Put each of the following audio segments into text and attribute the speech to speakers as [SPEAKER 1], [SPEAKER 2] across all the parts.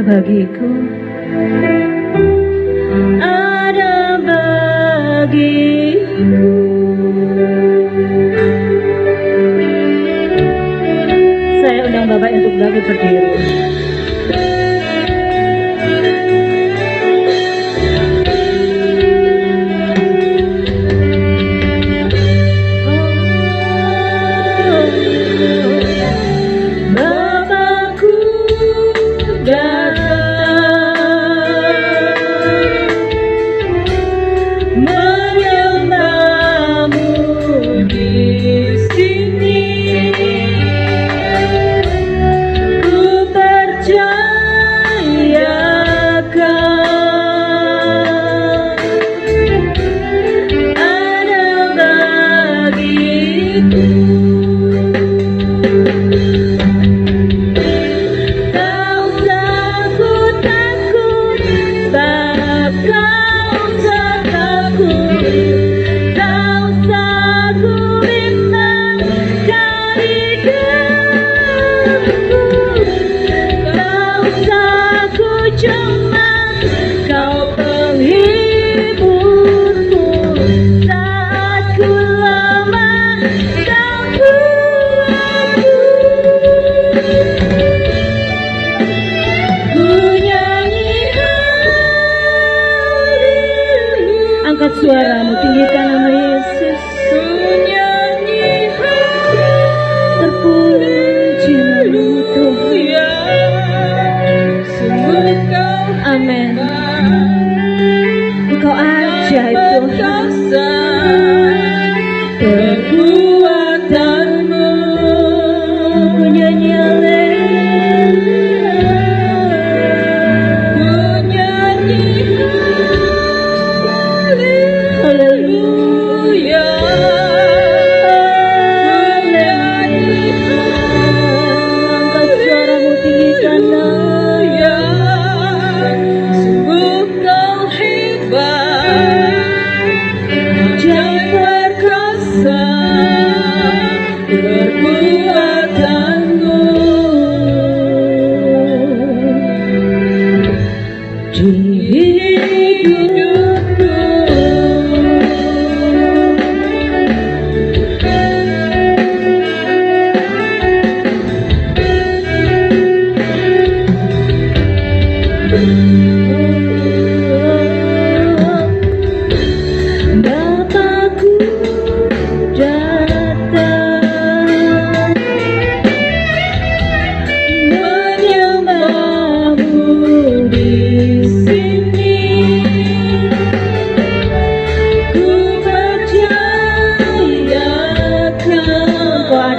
[SPEAKER 1] bagiku, ada bagiku. Saya undang Bapak untuk bangkit berdiri. Angkat suaramu, tinggikan nama Yesus. Terpuji namamu Tuhan. Amin. Engkau ajaib Tuhan. Perbuatanmu ku nyanyi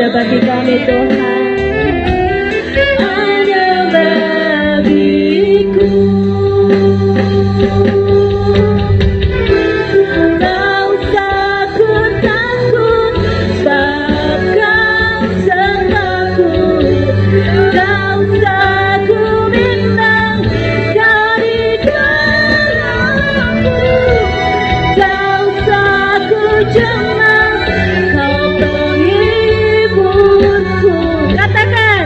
[SPEAKER 1] bagi kami Tuhan, ada bagiku. Tak usah ku takut, sebab Kau sertaku. Tak usah ku bimbang dari dalamku. Tak usah ku cemas, Kau penghiburku. Katakan,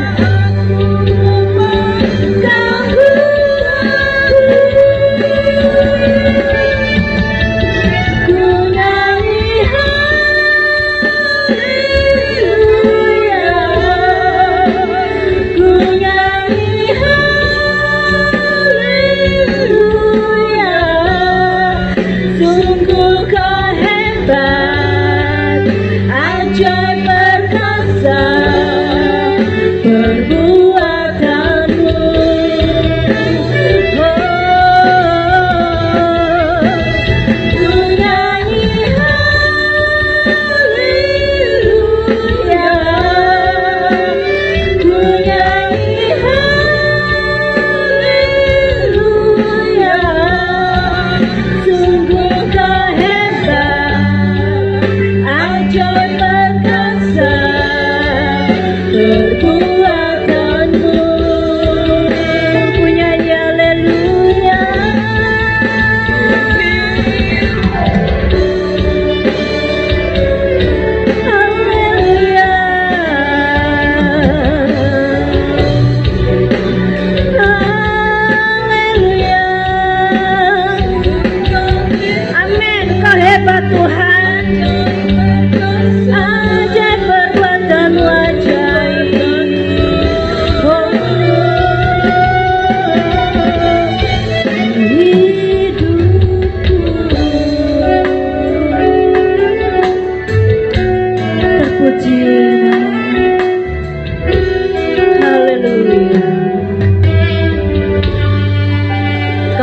[SPEAKER 1] ku nyanyi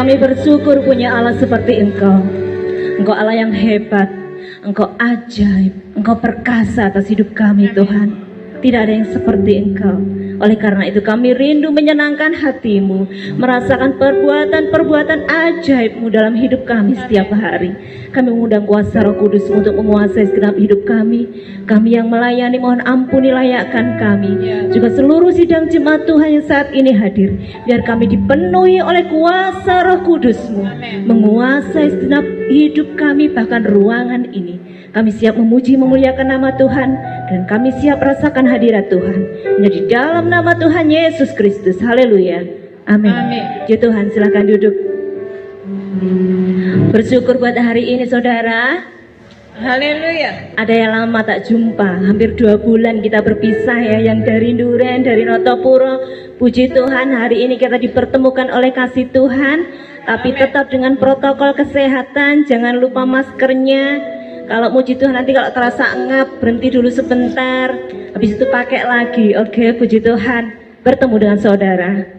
[SPEAKER 1] Kami bersyukur punya Allah seperti Engkau. Engkau Allah yang hebat, Engkau ajaib, Engkau perkasa atas hidup kami Tuhan. Tidak ada yang seperti Engkau. Oleh karena itu kami rindu menyenangkan hati-Mu, merasakan perbuatan-perbuatan ajaib-Mu dalam hidup kami setiap hari. Kami mengundang kuasa Roh Kudus untuk menguasai segenap hidup kami. Kami yang melayani mohon ampuni layakkan kami. Juga seluruh sidang jemaat Tuhan yang saat ini hadir. Biar kami dipenuhi oleh kuasa Roh Kudus-Mu, menguasai segenap hidup kami bahkan ruangan ini. Kami siap memuji memuliakan nama Tuhan, dan kami siap rasakan hadirat Tuhan. Hanya di dalam nama Tuhan Yesus Kristus. Haleluya. Amin. Ya Tuhan, silakan duduk. Bersyukur buat hari ini saudara.
[SPEAKER 2] Haleluya.
[SPEAKER 1] Ada yang lama tak jumpa, hampir 2 bulan kita berpisah ya. Yang dari Duren, dari Notopuro. Puji Tuhan, hari ini kita dipertemukan oleh kasih Tuhan. Tapi tetap dengan protokol kesehatan. Jangan lupa maskernya. Kalau puji Tuhan nanti kalau terasa ngap, berhenti dulu sebentar. Habis itu pakai lagi. Oke, puji Tuhan. Bertemu dengan saudara.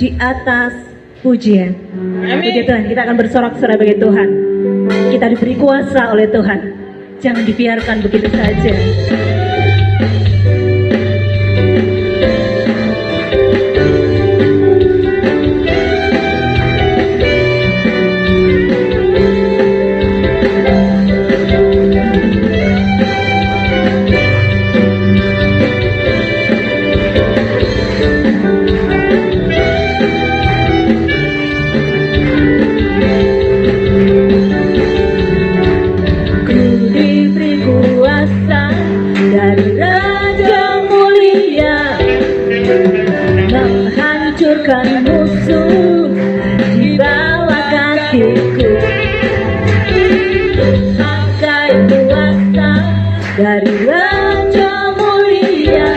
[SPEAKER 1] di atas pujian. Puji Tuhan, kita akan bersorak-sorai bagi Tuhan. Kita diberi kuasa oleh Tuhan. Jangan dibiarkan begitu saja. Hancurkan musuh di bawah kakiku, pakai kuasa dari Raja Mulia.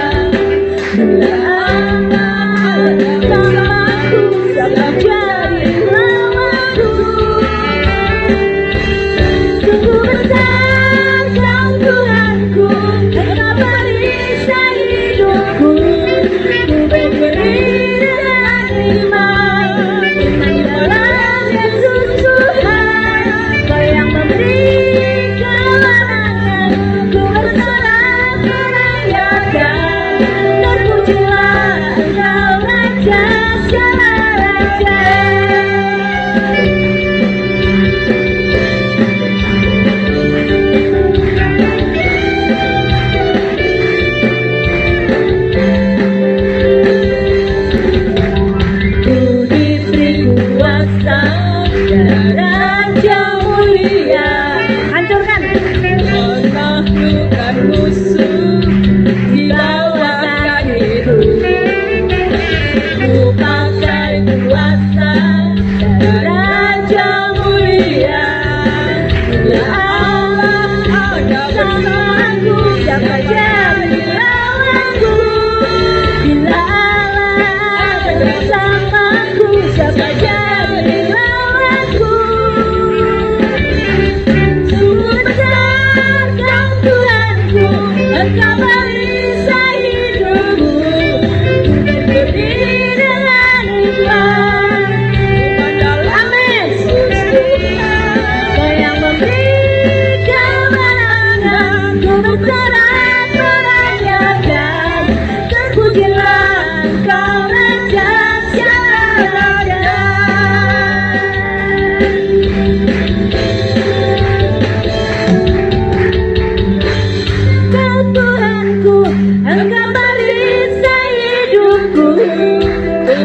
[SPEAKER 1] Bila ada salahku, siapa jadi lawanku? Sungguh besar Kau Tuhanku, Engkau perisai hidupku. Ku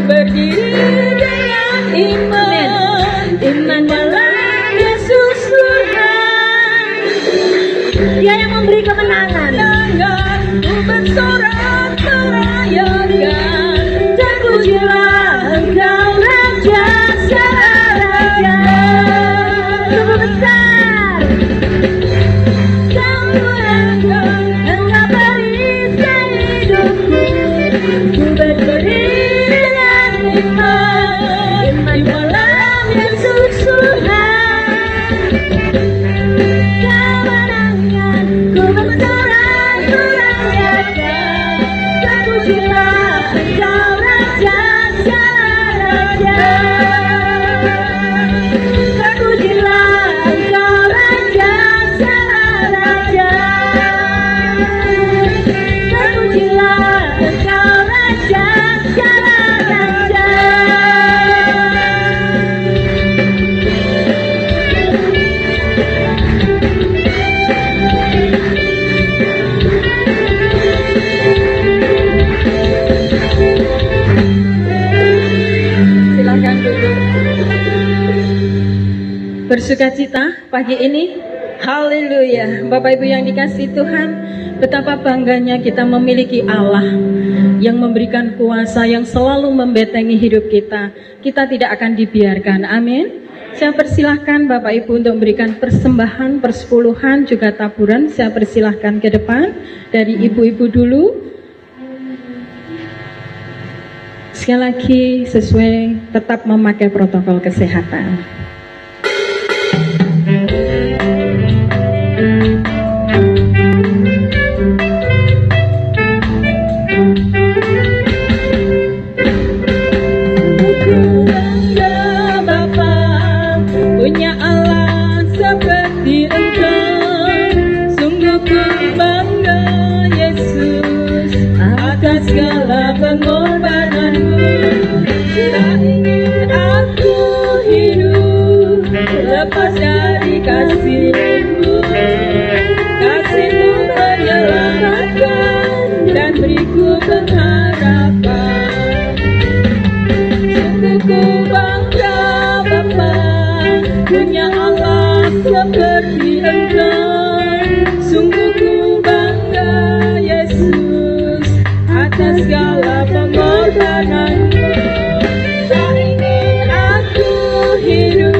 [SPEAKER 1] berdiri
[SPEAKER 2] bersukacita pagi ini. Haleluya. Bapak Ibu yang dikasihi Tuhan, betapa bangganya kita memiliki Allah yang memberikan kuasa, yang selalu membentengi hidup kita. Kita tidak akan dibiarkan. Amin. Saya persilahkan Bapak Ibu untuk memberikan persembahan, persepuluhan, juga taburan. Saya persilahkan ke depan. Dari ibu-ibu dulu. Sekali lagi sesuai, tetap memakai protokol kesehatan. dari kasih-Mu. Kasih-Mu menyelamatkan dan beriku pengharapan. Sungguh ku bangga Bapa, punya Allah seperti Engkau. Sungguh ku bangga Yesus atas segala pengorbanan-Mu. Tak ingin aku hidup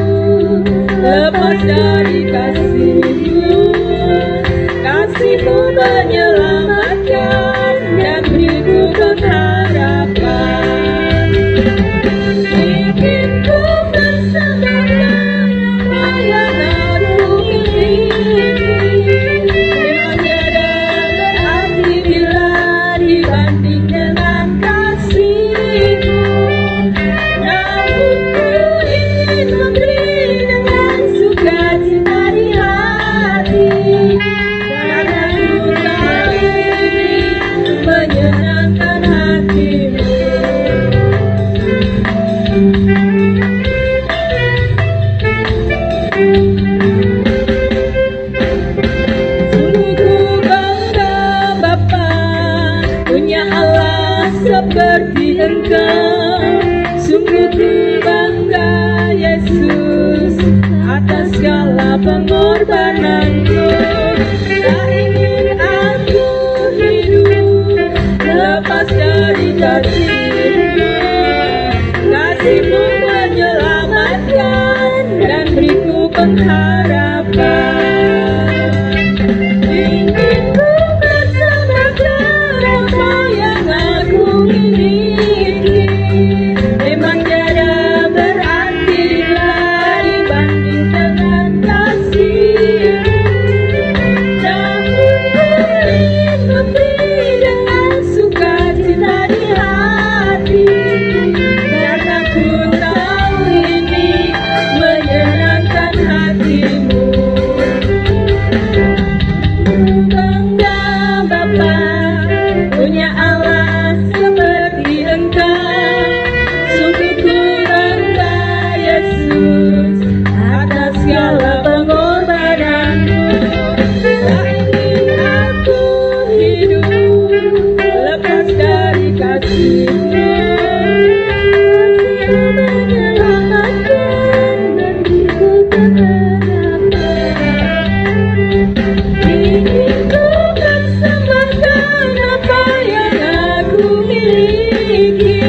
[SPEAKER 2] lepas dari kasih-Mu. Kasih-Mu menyelamatkan dan beriku pengharapan. Ingin ku bersamakan apa yang aku miliki. Memangnya berarti bila dibanding dengan kasih-Mu. Namun ku ingin memberi dengan sukacita di hati, karena ku tahu ini menyenangkan hati-Mu. Sungguh ku bangga Bapa, punya Allah seperti Engkau. Sungguh ku bangga Yesus atas segala pengorbanan-Mu. Tak ingin aku hidup lepas dari kasih-Mu. Kasih-Mu menyelamatkan dan beriku pengharapan. Ingin ku bersamakan apa yang aku miliki. Memang tiada berarti bila dibanding dengan kasih-Mu. Namun ku ingin memberi dengan sukacita di hati, karena ku tahu ini menyenangkan hati-Mu. Bangga Bapa, punya Allah seperti Engkau. Sungguh ku bangga Yesus atas segala pengorbanan-Mu. Tak ingin aku hidup lepas dari kasih-Mu. Kasih-Mu menyelamatkan dan beriku pengharapan. Ingin ku bersamakan apa yang aku miliki.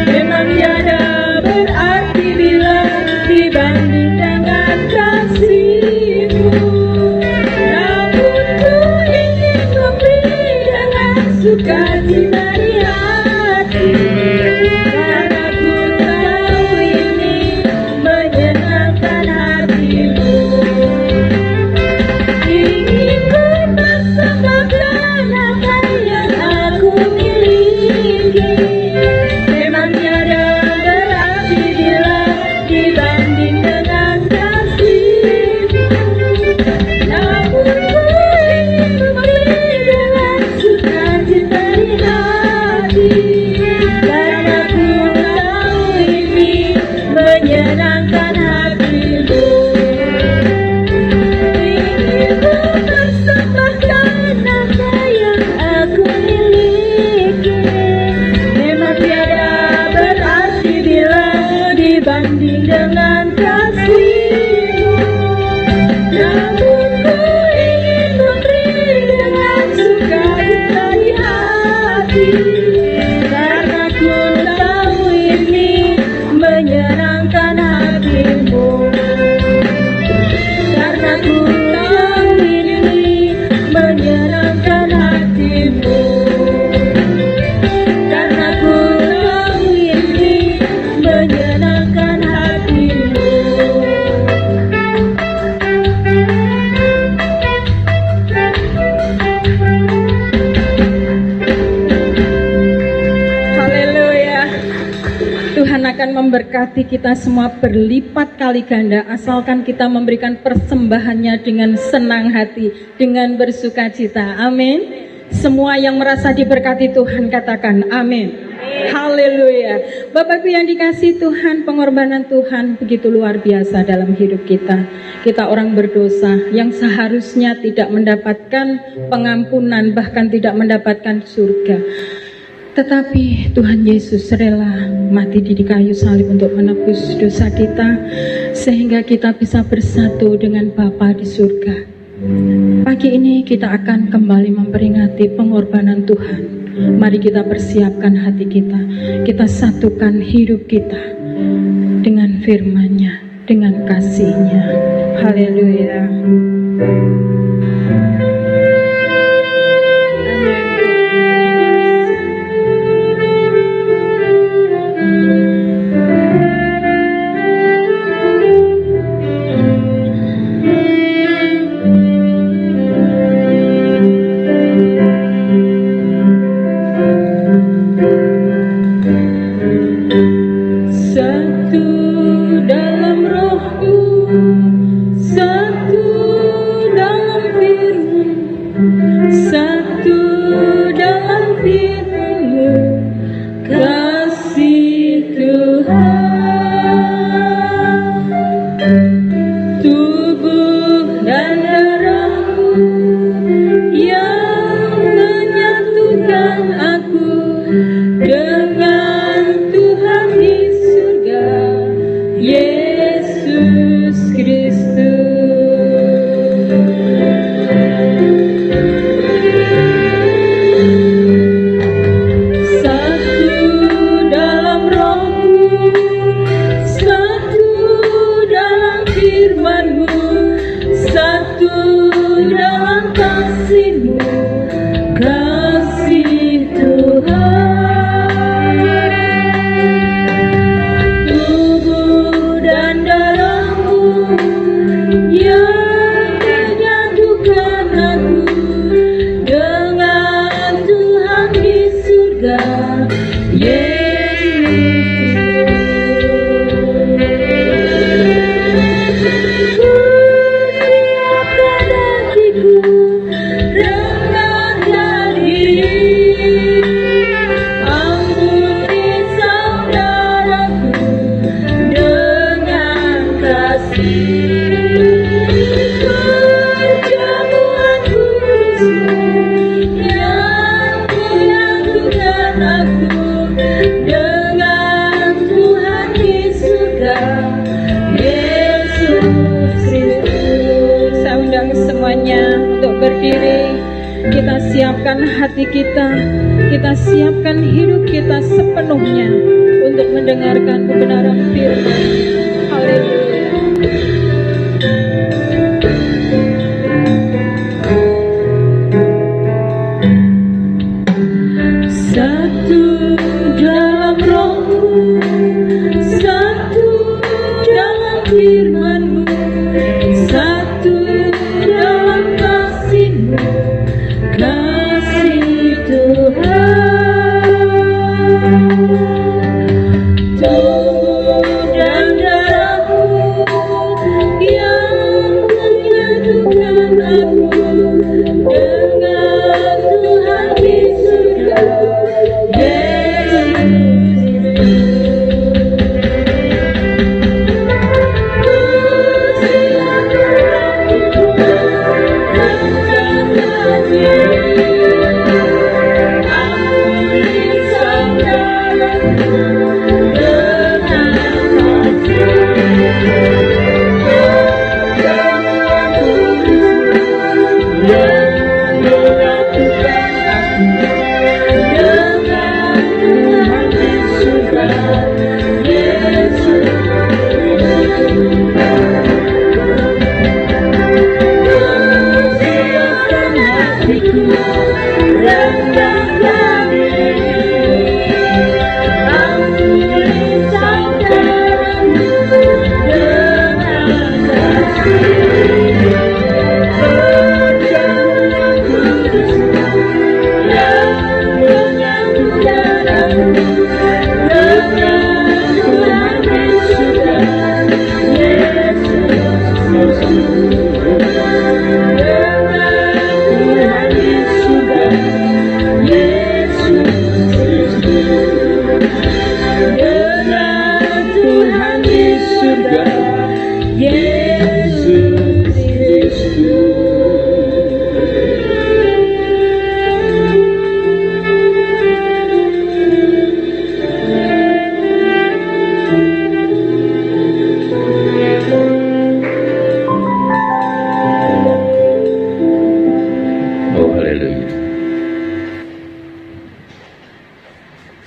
[SPEAKER 2] Memang tiada berarti bila dibanding dengan kasih-Mu. Namun ku ingin memberi dengan sukacita di hati, karena ku tahu ini menyenangkan hati-Mu. Ingin ku bersamakan apa yang aku miliki. Memang tiada berarti bila dibanding dengan kasih-Mu. Namun ku ingin memberi dengan sukacita di hati, karena ku tahu ini menyenangkan hati-Mu. Ingin ku bersamakan apa yang aku miliki. Memang tiada berarti bila dibanding dengan kasih-Mu. Namun ku ingin memberi dengan sukacita di hati, karena ku tahu ini menyenangkan hati-Mu. Karena ku tahu ini menyenangkan hati-Mu. Karena ku tahu ini menyenangkan hati-Mu. Haleluya. Tuhan akan memberkati kita semua berlipat kali ganda asalkan kita memberikan persembahannya dengan senang hati, dengan bersukacita. Amin. Semua yang merasa diberkati Tuhan katakan amin. Haleluya. Bapak Ibu yang dikasihi Tuhan, pengorbanan Tuhan begitu luar biasa dalam hidup kita. Kita orang berdosa yang seharusnya tidak mendapatkan pengampunan, bahkan tidak mendapatkan surga. Tetapi Tuhan Yesus rela mati di kayu salib untuk menebus dosa kita, sehingga kita bisa bersatu dengan Bapa di surga. Pagi ini kita akan kembali memperingati pengorbanan Tuhan. Mari kita persiapkan hati kita, kita satukan hidup kita dengan firman-Nya, dengan kasih-Nya. Haleluya. Kita siapkan hati kita siapkan hidup kita sepenuhnya untuk mendengarkan kebenaran firman. Haleluya. Satu dalam roh-Mu, satu dalam firman-Mu, satu dalam kasih-Mu. Kasih Tuhan, tubuh dan darah-Mu yang menyatukan aku dengan Tuhan di surga, Yesus.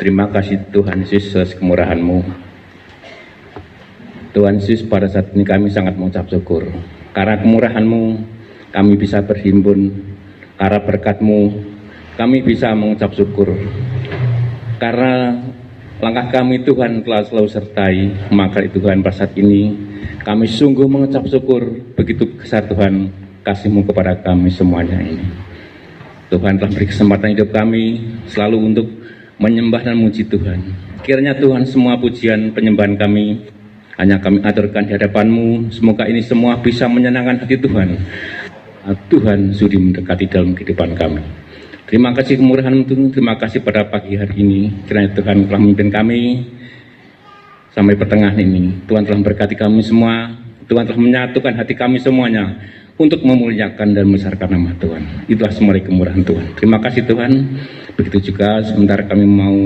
[SPEAKER 3] Terima kasih Tuhan Yesus atas kemurahan-Mu. Tuhan Yesus, pada saat ini kami sangat mengucap syukur. Karena kemurahan-Mu kami bisa berhimpun. Karena berkat-Mu kami bisa mengucap syukur. Karena langkah kami Tuhan telah selalu sertai, maka Tuhan pada saat ini kami sungguh mengucap syukur. Begitu besar Tuhan kasih-Mu kepada kami semuanya ini. Tuhan telah beri kesempatan hidup kami selalu untuk menyembah dan memuji Tuhan. Kiranya Tuhan semua pujian penyembahan kami hanya kami aturkan di hadapan-Mu. Semoga ini semua bisa menyenangkan hati Tuhan. Tuhan sudi mendekati dalam kehidupan kami. Terima kasih kemurahan-Mu Tuhan. Terima kasih pada pagi hari ini. Kiranya Tuhan telah memimpin kami sampai pertengahan ini. Tuhan telah memberkati kami semua. Tuhan telah menyatukan hati kami semuanya untuk memuliakan dan membesarkan nama Tuhan. Itulah semua kemurahan Tuhan. Terima kasih Tuhan. Begitu juga sebentar kami mau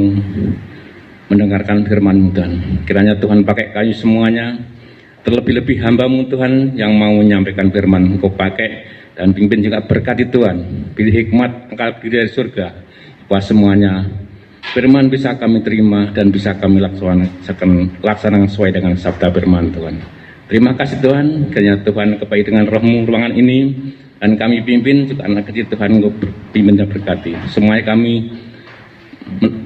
[SPEAKER 3] mendengarkan firman-Mu Tuhan. Kiranya Tuhan pakai kami semuanya. Terlebih-lebih hamba-Mu Tuhan yang mau menyampaikan firman Engkau pakai. Dan pimpin juga berkati Tuhan. Pilih hikmat Engkau dari surga. Bahwa semuanya firman bisa kami terima dan bisa kami laksanakan sesuai dengan sabda firman Tuhan. Terima kasih Tuhan, kiranya Tuhan kebaik dengan roh-Mu ruangan ini, dan kami pimpin juga anak kecil Tuhan Engkau pimpin dan berkati. Semuanya kami,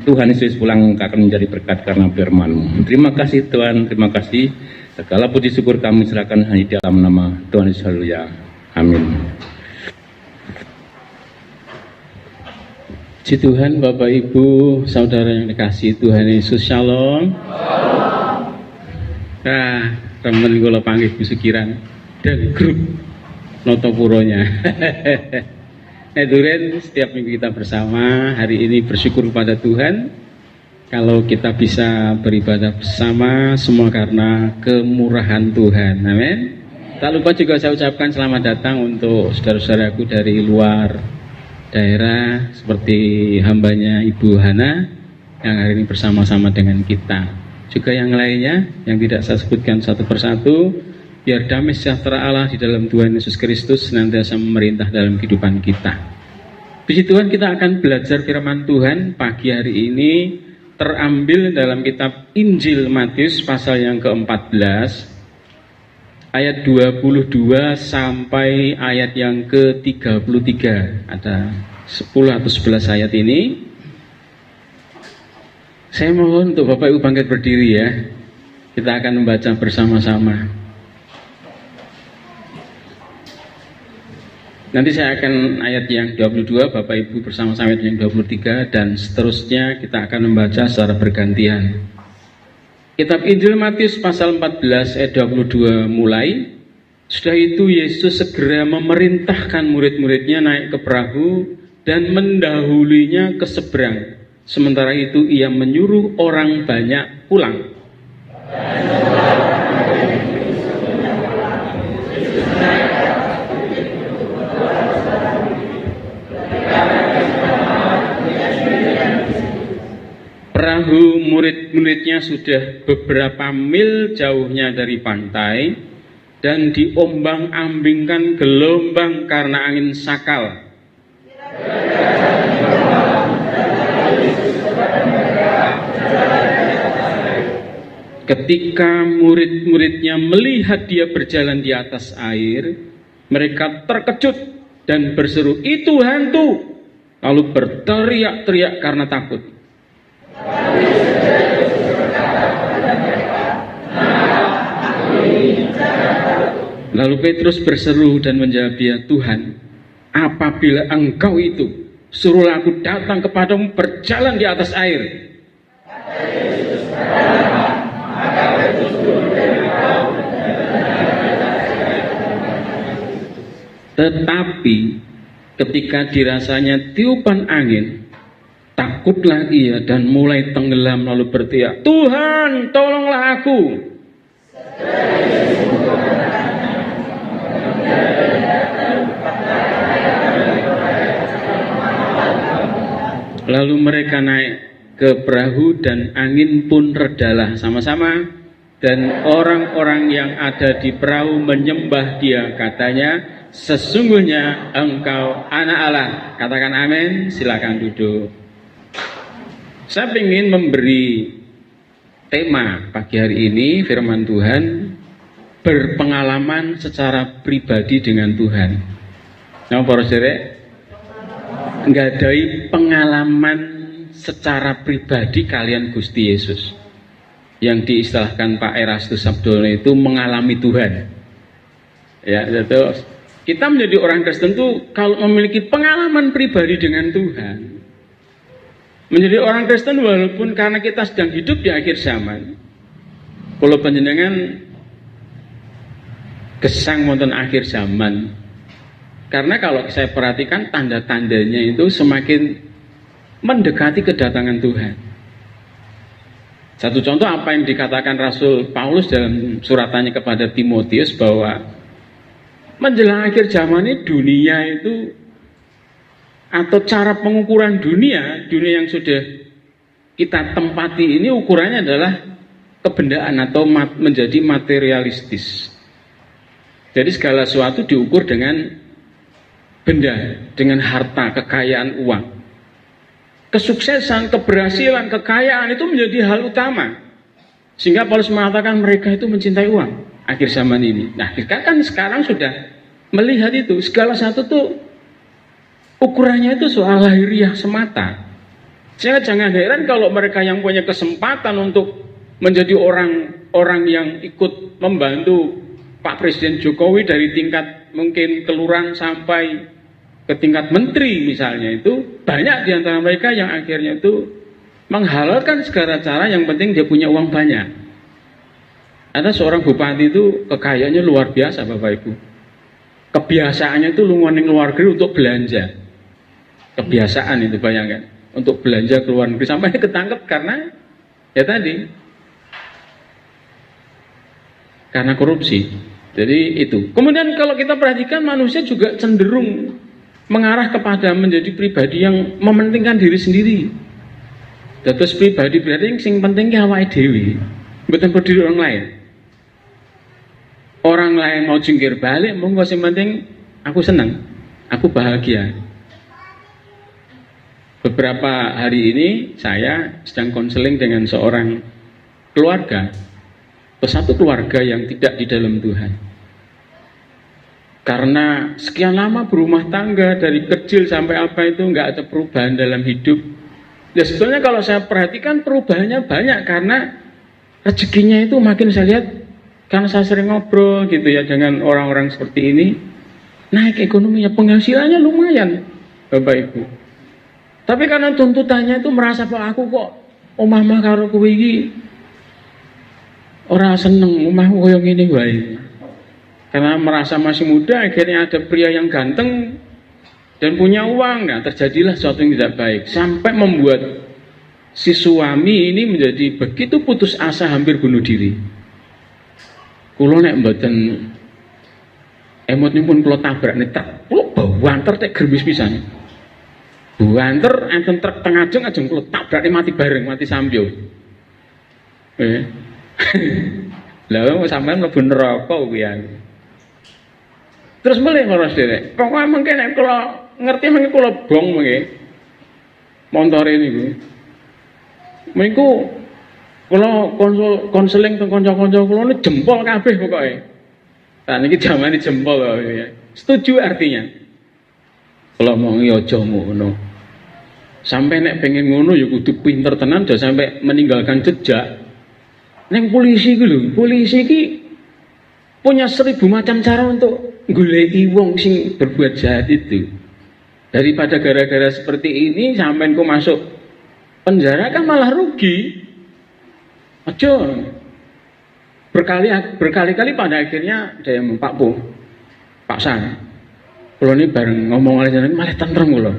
[SPEAKER 3] Tuhan Yesus pulang akan menjadi berkat karena firman-Mu. Terima kasih Tuhan, terima kasih. Segala puji syukur kami serahkan hanya di dalam nama Tuhan Yesus. Haleluya. Amin.
[SPEAKER 4] Puji Tuhan, Bapak Ibu, saudara yang dikasihi Tuhan Yesus, Shalom. Nah, teman kula panggih Busukiran dan grup Notopuronya. Duren, setiap minggu kita bersama. Hari ini bersyukur kepada Tuhan kalau kita bisa beribadah bersama, semua karena kemurahan Tuhan. Amin. Tak lupa juga saya ucapkan selamat datang untuk saudara-saudaraku dari luar daerah seperti hambanya Ibu Hana yang hari ini bersama-sama dengan kita. Juga yang lainnya yang tidak saya sebutkan satu persatu, biar damai sejahtera Allah di dalam Tuhan Yesus Kristus senantiasa memerintah dalam kehidupan kita. Puji Tuhan, kita akan belajar firman Tuhan pagi hari ini terambil dalam kitab Injil Matius pasal yang ke-14 ayat 22 sampai ayat yang ke-33. Ada 10 atau 11 ayat ini. Saya mohon untuk Bapak Ibu bangkit berdiri ya. Kita akan membaca bersama-sama. Nanti saya akan ayat yang 22, Bapak Ibu bersama-sama ayat yang 23, dan seterusnya kita akan membaca secara bergantian. Kitab Injil Matius pasal 14 ayat 22 mulai. Sudah itu Yesus segera memerintahkan murid-muridnya naik ke perahu dan mendahulinya ke seberang. Sementara itu ia menyuruh orang banyak pulang. Perahu murid-muridnya sudah beberapa mil jauhnya dari pantai dan diombang-ambingkan gelombang karena angin sakal. Ketika murid-muridnya melihat dia berjalan di atas air, mereka terkejut dan berseru, "Itu hantu!" Lalu berteriak-teriak karena takut. Lalu Petrus berseru dan menjawab dia, "Tuhan, apabila Engkau itu, suruhlah aku datang kepadamu berjalan di atas air." Tetapi ketika dirasanya tiupan angin, takutlah ia dan mulai tenggelam lalu berteriak, "Tuhan, tolonglah aku." Lalu mereka naik ke perahu dan angin pun redalah sama-sama. Dan orang-orang yang ada di perahu menyembah dia, katanya, "Sesungguhnya Engkau anak Allah." Katakan amin, silakan duduk. Saya ingin memberi tema pagi hari ini, firman Tuhan, berpengalaman secara pribadi dengan Tuhan. Nah, para saudara, nggadai pengalaman secara pribadi kalian Gusti Yesus. Yang diistilahkan Pak Erastus Sabdono itu mengalami Tuhan. Ya, terus kita menjadi orang Kristen itu kalau memiliki pengalaman pribadi dengan Tuhan. Menjadi orang Kristen walaupun karena kita sedang hidup di akhir zaman. Kalau panjenengan gesang wonten akhir zaman. Karena kalau saya perhatikan tanda-tandanya itu semakin mendekati kedatangan Tuhan. Satu contoh apa yang dikatakan Rasul Paulus dalam suratannya kepada Timotius bahwa menjelang akhir zaman ini dunia itu atau cara pengukuran dunia yang sudah kita tempati ini ukurannya adalah kebendaan atau menjadi materialistis. Jadi segala sesuatu diukur dengan benda, dengan harta, kekayaan, uang. Kesuksesan, keberhasilan, kekayaan itu menjadi hal utama. Sehingga Paulus mengatakan mereka itu mencintai uang akhir zaman ini. Nah, kita kan sekarang sudah melihat itu. Segala satu tuh ukurannya itu soal lahiriah semata. Sehingga jangan heran kalau mereka yang punya kesempatan untuk menjadi orang yang ikut membantu Pak Presiden Jokowi dari tingkat mungkin kelurahan sampai ke tingkat menteri misalnya, itu banyak di antara mereka yang akhirnya itu menghalalkan segala cara, yang penting dia punya uang banyak. Ada seorang bupati itu kekayaannya luar biasa Bapak Ibu. Kebiasaannya itu lungan ke luar negeri untuk belanja. Kebiasaan itu, bayangkan, untuk belanja ke luar negeri sampai ketangkep karena ya tadi, karena korupsi. Jadi itu. Kemudian kalau kita perhatikan manusia juga cenderung mengarah kepada menjadi pribadi yang mementingkan diri sendiri. Terus pribadi yang penting awake dhewe, mboten peduli orang lain. Orang lain mau jungkir balik, monggo sing penting aku senang, aku bahagia. Beberapa hari ini saya sedang konseling dengan seorang keluarga, atau satu keluarga yang tidak di dalam Tuhan. Karena sekian lama berumah tangga, dari kecil sampai apa itu nggak ada perubahan dalam hidup. Ya sebetulnya kalau saya perhatikan perubahannya banyak karena rezekinya itu makin saya lihat, karena saya sering ngobrol gitu ya dengan orang-orang seperti ini, naik ekonominya, penghasilannya lumayan Bapak Ibu. Tapi karena tuntutannya itu merasa bahwa aku kok omah-omah karo kowe iki ora seneng, omahku koyo ngene wae. Karena merasa masih muda, akhirnya ada pria yang ganteng dan punya uang. Nah, terjadilah sesuatu yang tidak baik sampai membuat si suami ini menjadi begitu putus asa, hampir bunuh diri. Kulo nek mboten emot pun kulo tabrak nih truk, kulo bawanter tek germis pisan. Buanter enten truk tengah ajeng kulo tabrak mati bareng, mati sambyo. Lah sampean mlebu neraka kuwi ya. Terus mulai ngurus diri. Pokoknya mungkin kalau ngerti mungkin kalau bong mungkin montore niku. Mengko kalau konseling teng kanca-kanca kula ini jempol kabeh pokoke. Nah niki jamane jempol ya. Setuju artinya. Kalau mau aja ngono. Sampai nek pengen ngono ya kudu pinter tenan aja sampai meninggalkan jejak. Neng polisi iki lho, polisi iki punya 1000 macam cara untuk goleki wong sing berbuat jahat itu. Daripada gara-gara seperti ini sampean ku masuk penjara kan malah rugi. Aja. Berkali-kali pada akhirnya ada yang Pak San. Kalau ini bareng ngomong aja malah tentrem kula.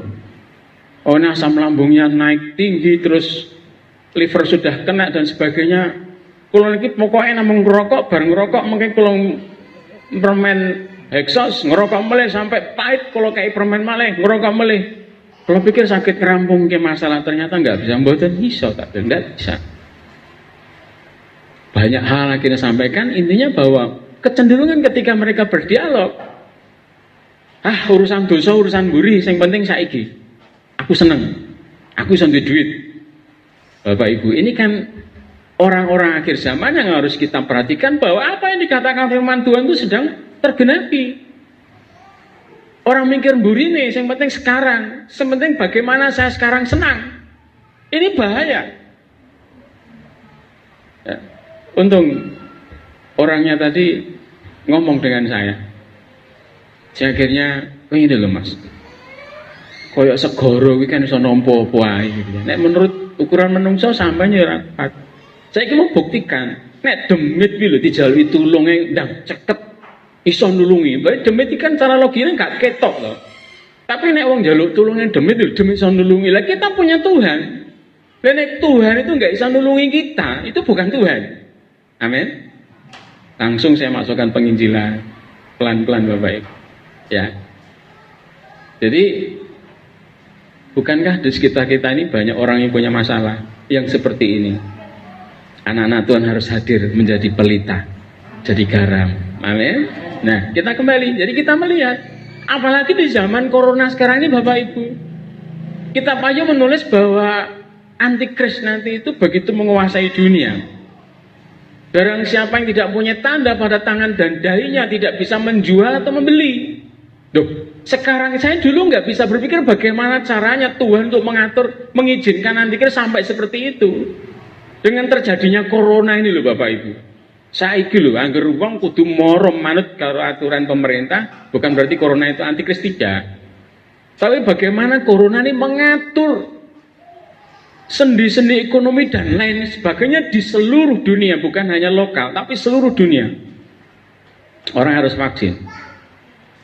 [SPEAKER 4] Oh, ini asam lambungnya naik tinggi, terus liver sudah kena dan sebagainya. Kalau ini pokoknya namung ngerokok, bareng ngerokok mungkin kalau permen Hexos ngerokok meleh sampai pahit, kalau kayak permen maleh ngerokok meleh. Kalau pikir sakit ngerampung ke masalah, ternyata nggak bisa, mboten iso, nggak bisa. Banyak hal akhirnya sampaikan, intinya bahwa kecenderungan ketika mereka berdialog, urusan dosa, urusan buri, yang penting saiki, aku seneng, aku iso duit. Bapak Ibu, ini kan orang-orang akhir zaman yang harus kita perhatikan bahwa apa yang dikatakan firman Tuhan itu sedang tergenapi. Orang mikir burine, yang penting sekarang, yang penting bagaimana saya sekarang senang. Ini bahaya. Ya. Untung orangnya tadi ngomong dengan saya. Saya akhirnya, ini loh mas, koyok segoro ini kan iso nompo apa gitu. Nek menurut ukuran menungso sampainya rapat. Saya mau buktikan, nek demit iki lho dijalui tulunge ndang ceket iso nulungi. Bae demit iki kan cara logine gak ketok loh. Tapi nek wong njaluk tulunge demit lho demit iso nulungi. Lah kita punya Tuhan. Lah nek Tuhan itu enggak bisa nulungi kita, itu bukan Tuhan. Amin. Langsung saya masukkan penginjilan pelan-pelan Bapak Ibu. Ya. Jadi bukankah di sekitar kita ini banyak orang yang punya masalah yang seperti ini? Anak-anak Tuhan harus hadir menjadi pelita, jadi garam. Amin. Nah, kita kembali. Jadi kita melihat, apalagi di zaman corona sekarang ini Bapak Ibu, kitab Ayub menulis bahwa antikris nanti itu begitu menguasai dunia. Barang siapa yang tidak punya tanda pada tangan dan dahinya tidak bisa menjual atau membeli. Duh, sekarang saya dulu nggak bisa berpikir bagaimana caranya Tuhan untuk mengatur, mengizinkan antikris sampai seperti itu. Dengan terjadinya corona ini loh Bapak Ibu. Saiki lho, angger wong kudu moro manut karo aturan pemerintah, bukan berarti corona itu antikris, tidak. Tapi bagaimana corona ini mengatur sendi-sendi ekonomi dan lain sebagainya di seluruh dunia, bukan hanya lokal, tapi seluruh dunia. Orang harus vaksin.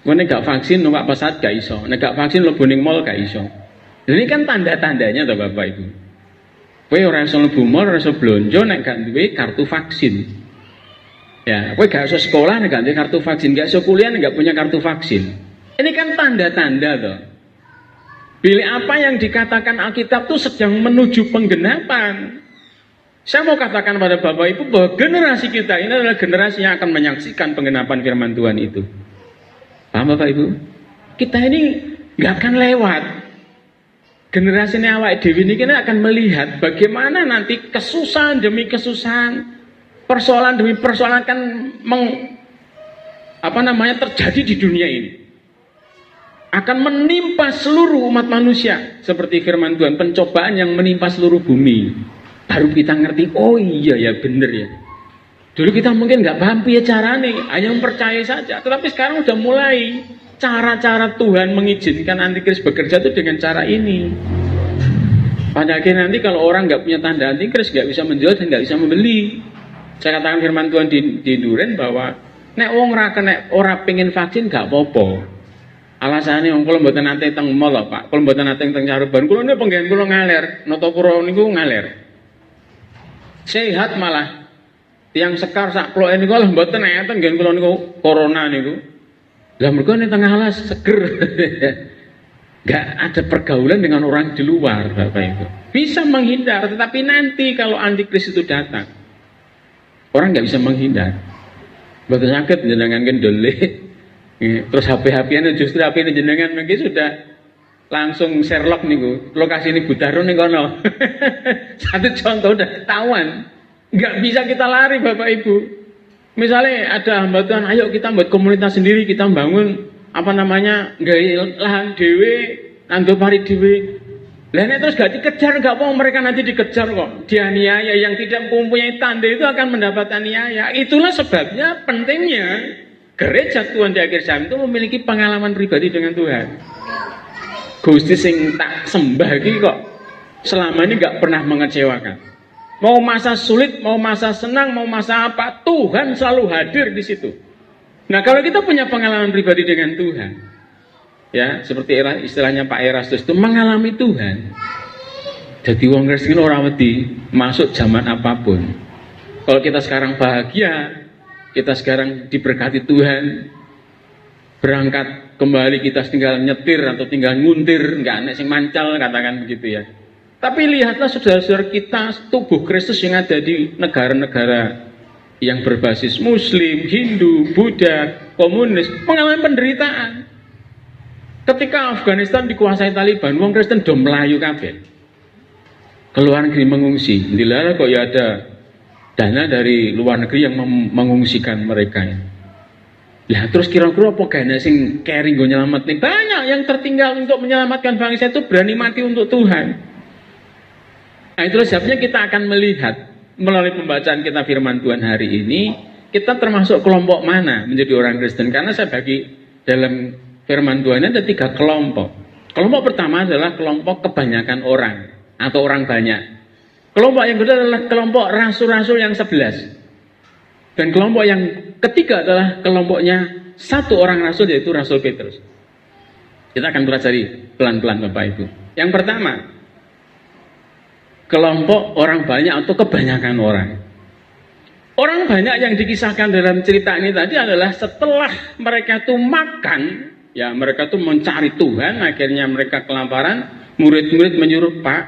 [SPEAKER 4] Nek gak vaksin numpak pesawat gak iso, nek gak vaksin lo boning mall gak iso. Ini kan tanda-tandanya toh Bapak Ibu. Kowe ora iso mlebu mall, ora iso blonjo nek gak duwe kartu vaksin. Ya, kowe gak iso sekolah nek gak duwe kartu vaksin, gak iso kuliah nek gak punya kartu vaksin. Ini kan tanda-tanda toh. Bila apa yang dikatakan Alkitab itu sedang menuju penggenapan. Saya mau katakan pada Bapak Ibu bahwa generasi kita ini adalah generasi yang akan menyaksikan penggenapan firman Tuhan itu. Paham Bapak Ibu? Kita ini nggak akan lewat. Generasi ini awak dewi ini kita akan melihat bagaimana nanti kesusahan demi kesusahan, persoalan demi persoalan akan terjadi di dunia ini. Akan menimpa seluruh umat manusia seperti firman Tuhan, pencobaan yang menimpa seluruh bumi. Baru kita ngerti, oh iya ya bener ya. Dulu kita mungkin nggak paham ya caranya, hanya mempercayai saja. Tetapi sekarang udah mulai cara-cara Tuhan mengizinkan antikris bekerja itu dengan cara ini. Pada akhirnya nanti kalau orang nggak punya tanda antikris, nggak bisa menjual dan nggak bisa membeli. Saya katakan firman Tuhan di Duren bahwa nek wong ora pengen vaksin nggak apa-apa. Alasannya wong kula mboten nate teng mall Pak, kula mboten nate teng Caruban. Kula niku penggen kula ngaler, Notopuro niku ngaler. Sehat malah. Tiang sekar sak ploke niku lho mboten enten ngen kula niku corona niku. Lah mergo ning tengah alas seger. Enggak ada pergaulan dengan orang di luar Bapak Ibu. Bisa menghindar, tetapi nanti kalau antikris itu datang, orang nggak bisa menghindar. Mboten sakit jenengan kendele. Terus HP-HP-nya justru HP ini jenengan mungkin sudah langsung Sherlock niku, lokasi ini Butaro nih kono. Satu contoh udah ketahuan, nggak bisa kita lari Bapak Ibu. Misalnya ada hambatan, ayo kita buat komunitas sendiri, kita bangun gaya lahan dewe, nanggo pari dewe. Lainnya terus gak dikejar, gak mau mereka nanti dikejar kok, dianiaya. Yang tidak mempunyai tanda itu akan mendapat aniaya. Itulah sebabnya pentingnya gereja Tuhan di akhir zaman itu memiliki pengalaman pribadi dengan Tuhan. Gusti sing tak sembah iki kok selama ini gak pernah mengecewakan. Mau masa sulit, mau masa senang, mau masa apa, Tuhan selalu hadir di situ. Nah kalau kita punya pengalaman pribadi dengan Tuhan, ya seperti istilahnya Pak Erastus itu mengalami Tuhan. Jadi wong Kristen ora wedi masuk zaman apapun. Kalau kita sekarang bahagia, kita sekarang diberkati Tuhan, berangkat kembali kita tinggal nyetir atau tinggal nguntir, nggak aneh sing mancal katakan begitu ya. Tapi lihatlah saudara-saudara kita, tubuh Kristus yang ada di negara-negara yang berbasis Muslim, Hindu, Buddha, komunis, mengalami penderitaan. Ketika Afghanistan dikuasai Taliban, wong Kristen do melayu kabeh. ke luar negeri mengungsi. Dilarang kok ya ada dana dari luar negeri yang mengungsikan mereka. Lah terus kira-kira apa gana sing kering go nyelamat nih? Banyak yang tertinggal untuk menyelamatkan bangsa itu berani mati untuk Tuhan. Nah itulah sebabnya kita akan melihat melalui pembacaan kita firman Tuhan hari ini, kita termasuk kelompok mana menjadi orang Kristen. Karena saya bagi dalam firman Tuhan ada 3 kelompok. Kelompok pertama adalah kelompok kebanyakan orang atau orang banyak. Kelompok yang kedua adalah kelompok rasul-rasul yang 11. Dan kelompok yang ketiga adalah kelompoknya satu orang rasul, yaitu Rasul Petrus. Kita akan pelajari pelan-pelan Bapak Ibu. Yang pertama, kelompok orang banyak atau kebanyakan orang. Orang banyak yang dikisahkan dalam cerita ini tadi adalah setelah mereka itu makan, ya mereka itu mencari Tuhan, akhirnya mereka kelaparan, murid-murid menyuruh, Pak,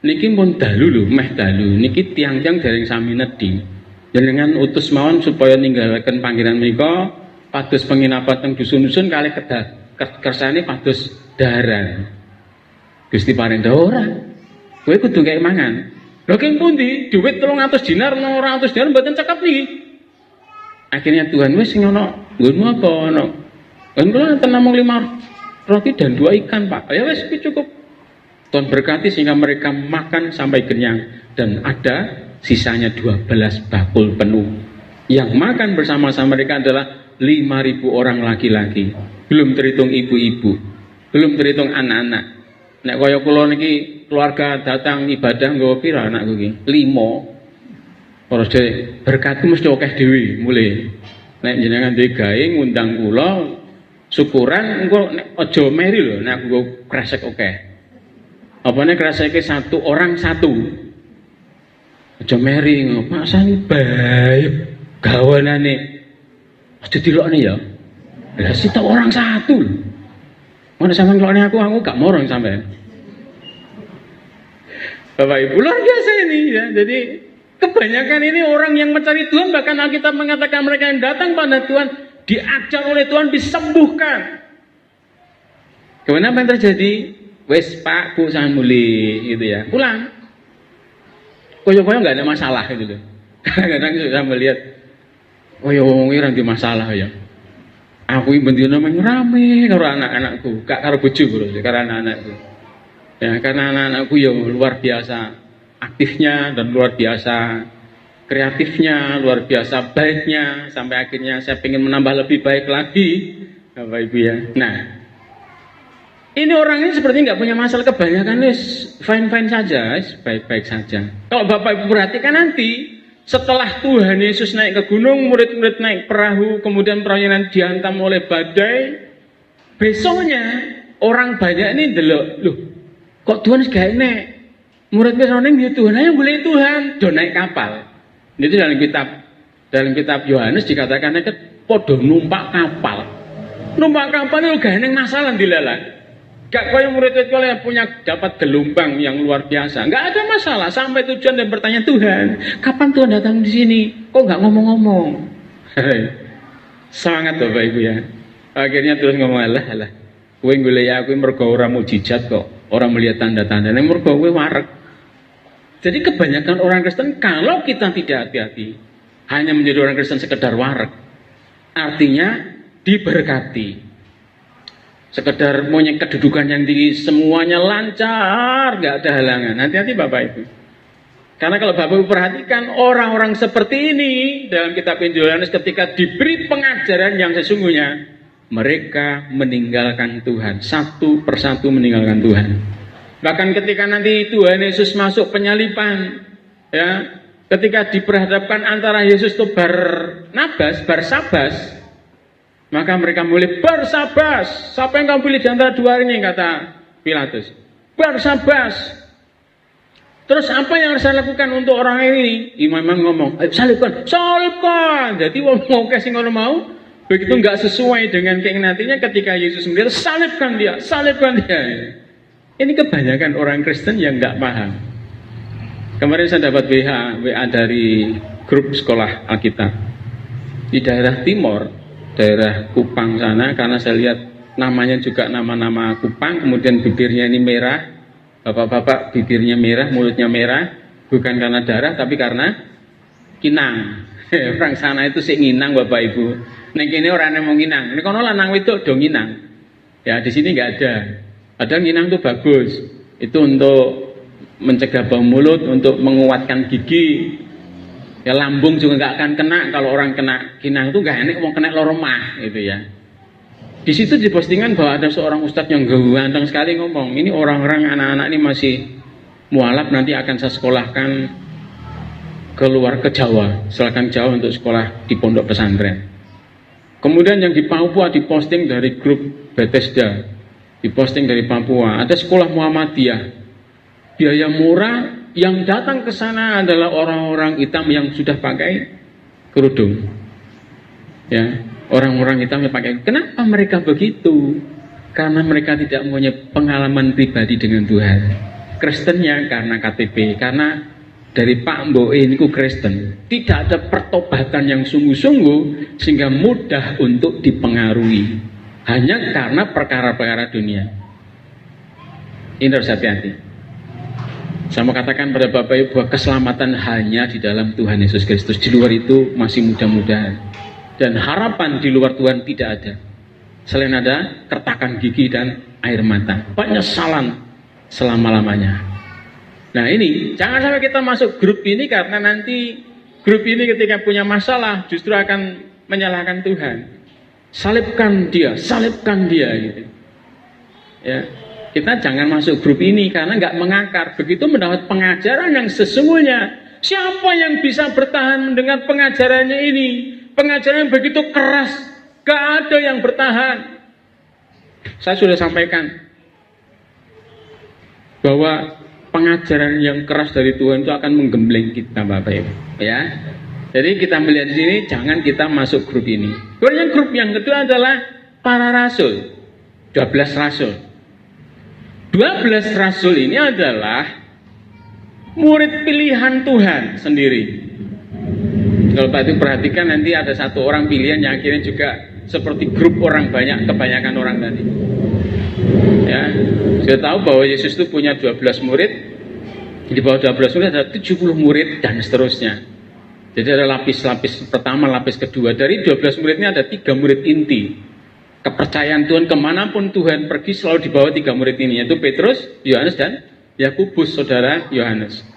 [SPEAKER 4] niki pun dalu lho, meh dalu, niki tiang-tiang dereng sami nedhi. Dengan utus mawon supaya ninggalkan panggilan menika pados penginapan teng dusun-dusun kali kersane pados daharan. Gusti parinda ora. Kowe kudu gawe mangan. Lho keng pundi? Dhuwit 300 dinar, 400 dinar mboten cekap niki. Akhirnya Tuhan wis sing ana nggonmu apa ana. Kan kula enten namung 5 roti dan 2 ikan, Pak. Ya wis cukup. Tuhan berkati sehingga mereka makan sampai kenyang dan ada sisanya 12 bakul penuh. Yang makan bersama-sama mereka adalah 5.000 orang laki-laki. Belum terhitung ibu-ibu, belum terhitung anak-anak. Nek kaya kula niki keluarga datang ibadah nggawa pira anakku iki? 5. Ora dhek berkatku mesti akeh dhewe mulai. Nek jenengan duwe gawe ngundang kula syukuran engko nek aja meri lho nek aku kresek akeh. Apane kreseke 1 orang 1. Aja meri Pak sani bae gawanane. Aja dilokne ya. Lah sita orang 1 lho. Mana sampean ngelokne aku gak morong sampean. Bapak Ibu luar biasa ini ya. Jadi kebanyakan ini orang yang mencari Tuhan, bahkan Alkitab mengatakan mereka yang datang pada Tuhan diajar oleh Tuhan, disembuhkan. Kemudian apa yang terjadi? Wes Pak, Bu sangan muli gitu ya. Pulang. Koyo-koyo nggak ada masalah gitu loh. Kadang-kadang saya melihat, koyo ini ada masalah ya. Aku ini bendina rame karo anak-anakku, gak karo bojoku loh, karo anak-anakku. Ya, karena anak-anakku ya luar biasa aktifnya dan luar biasa kreatifnya, luar biasa baiknya, sampai akhirnya saya ingin menambah lebih baik lagi, Bapak Ibu ya. Nah, ini orang ini seperti nggak punya masalah, kebanyakan fine-fine saja, baik-baik saja. Kalau Bapak Ibu perhatikan nanti, setelah Tuhan Yesus naik ke gunung, murid-murid naik perahu, kemudian perahunya dihantam oleh badai, besoknya orang banyak ini delok, loh, kok Tuhan segala naik? Murid-murid ning ya Tuhan aja boleh Tuhan, do naik kapal. Itu dalam kitab Yohanes dikatakan podo numpak kapal. Numpak kapal itu gak ada masalah dilalah. Gak kaya murid-murid yang punya dapat gelombang yang luar biasa. Gak ada masalah sampai tujuan dan bertanya Tuhan, kapan Tuhan datang di sini? Kok gak ngomong-ngomong? Sangat Bapak Ibu ya. Akhirnya Tuhan ngomong alah. Kowe golek aku mergo ora mukjizat kok. Orang melihat tanda-tanda ning mergo kowe wareg. Jadi kebanyakan orang Kristen kalau kita tidak hati-hati hanya menjadi orang Kristen sekedar wareg. Artinya diberkati. Sekedar punya kedudukan yang tinggi, semuanya lancar, gak ada halangan. Hati-hati Bapak Ibu. Karena kalau Bapak Ibu perhatikan orang-orang seperti ini dalam kitab Injil Yohanes ketika diberi pengajaran yang sesungguhnya, mereka meninggalkan Tuhan, satu persatu meninggalkan Tuhan. Bahkan ketika nanti Tuhan Yesus masuk penyalipan, ya, ketika diperhadapkan antara Yesus itu Barsabas, maka mereka mulai Barsabas. Siapa yang kamu pilih di antara dua ini? Kata Pilatus. Barsabas. Terus apa yang harus saya lakukan untuk orang ini? Imam ngomong, salibkan. Jadi mau kasih ngono mau, begitu nggak sesuai dengan keinginan hatinya, ketika Yesus melihat, salibkan dia. Ini kebanyakan orang Kristen yang nggak paham. Kemarin saya dapat WA dari grup sekolah Alkitab di daerah timur, daerah Kupang sana, karena saya lihat namanya juga nama-nama Kupang, kemudian bibirnya ini merah, Bapak-bapak bibirnya merah, mulutnya merah, bukan karena darah tapi karena kinang. Orang sana itu sih nginang Bapak Ibu. Neng kene orang yang mau nginang. Ini kono lanang wedok do nginang. Ya di sini nggak ada. Padahal nginang itu bagus. Itu untuk mencegah bau mulut, untuk menguatkan gigi. Ya lambung juga nggak akan kena. Kalau orang kena kinang itu nggak enak, mau kena loromah gitu ya. Di situ di postingan bahwa ada seorang ustadz yang ganteng sekali ngomong, ini orang-orang anak-anak ini masih mualaf, nanti akan saya sekolahkan keluar ke Jawa, silakan Jawa untuk sekolah di pondok pesantren. Kemudian yang di Papua diposting dari grup Bethesda, diposting dari Papua, ada sekolah Muhammadiyah, biaya murah, yang datang ke sana adalah orang-orang hitam yang sudah pakai kerudung. Ya, orang-orang hitam yang pakai. Kenapa mereka begitu? Karena mereka tidak punya pengalaman pribadi dengan Tuhan. Kristennya karena KTP, karena dari Pak Mboe ini ku Kristen. Tidak ada pertobatan yang sungguh-sungguh sehingga mudah untuk dipengaruhi. Hanya karena perkara-perkara dunia. Ini harus hati-hati. Saya mau katakan pada Bapak Ibu bahwa keselamatan hanya di dalam Tuhan Yesus Kristus. Di luar itu masih mudah-mudahan. Dan harapan di luar Tuhan tidak ada. Selain ada kertakan gigi dan air mata. Penyesalan selama-lamanya. Nah ini, jangan sampai kita masuk grup ini karena nanti grup ini ketika punya masalah justru akan menyalahkan Tuhan. Salibkan dia gitu. Ya, kita jangan masuk grup ini karena nggak mengakar. Begitu mendapat pengajaran yang sesungguhnya, siapa yang bisa bertahan mendengar pengajarannya ini? Pengajaran yang begitu keras, gak ada yang bertahan. Saya sudah sampaikan bahwa pengajaran yang keras dari Tuhan itu akan menggembleng kita, Bapak Ibu. Ya, jadi kita melihat di sini, jangan kita masuk grup ini. Kemudian grup yang kedua adalah para rasul, 12 rasul. 12 rasul ini adalah murid pilihan Tuhan sendiri. Kalau Pak itu perhatikan nanti ada satu orang pilihan yang akhirnya juga seperti grup orang banyak, kebanyakan orang tadi. Ya, saya tahu bahwa Yesus itu punya 12 murid. Di bawah 12 murid ada 70 murid dan seterusnya. Jadi ada lapis-lapis pertama, lapis kedua. Dari 12 murid ini ada 3 murid inti. Kepercayaan Tuhan kemanapun Tuhan pergi selalu di bawah 3 murid ini, yaitu Petrus, Yohanes dan Yakobus, saudara Yohanes.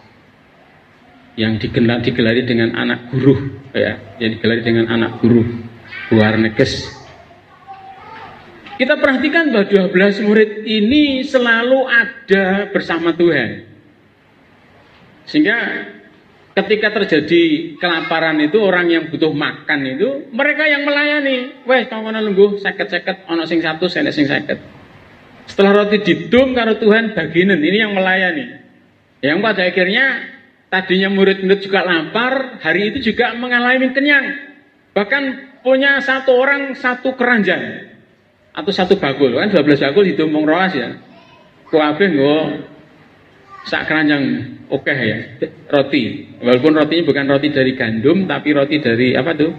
[SPEAKER 4] Yang digelari dengan anak guru, ya, yang digelari dengan anak guru, Boanerges. Kita perhatikan bahwa 12 murid ini selalu ada bersama Tuhan. Sehingga ketika terjadi kelaparan itu, orang yang butuh makan itu, mereka yang melayani. Weh, kawan nunggu seket-seket, ono sing 100, enek sing 50. Setelah roti didum karo Tuhan bagian ini yang melayani. Yang pada akhirnya tadinya murid-murid juga lapar, hari itu juga mengalami kenyang. Bahkan punya satu orang satu keranjang atau satu bakul, kan 12 bakul hitung mong roas ya. Kuabe nggo sak keranjang oke ya roti. Walaupun rotinya bukan roti dari gandum tapi roti dari apa tuh?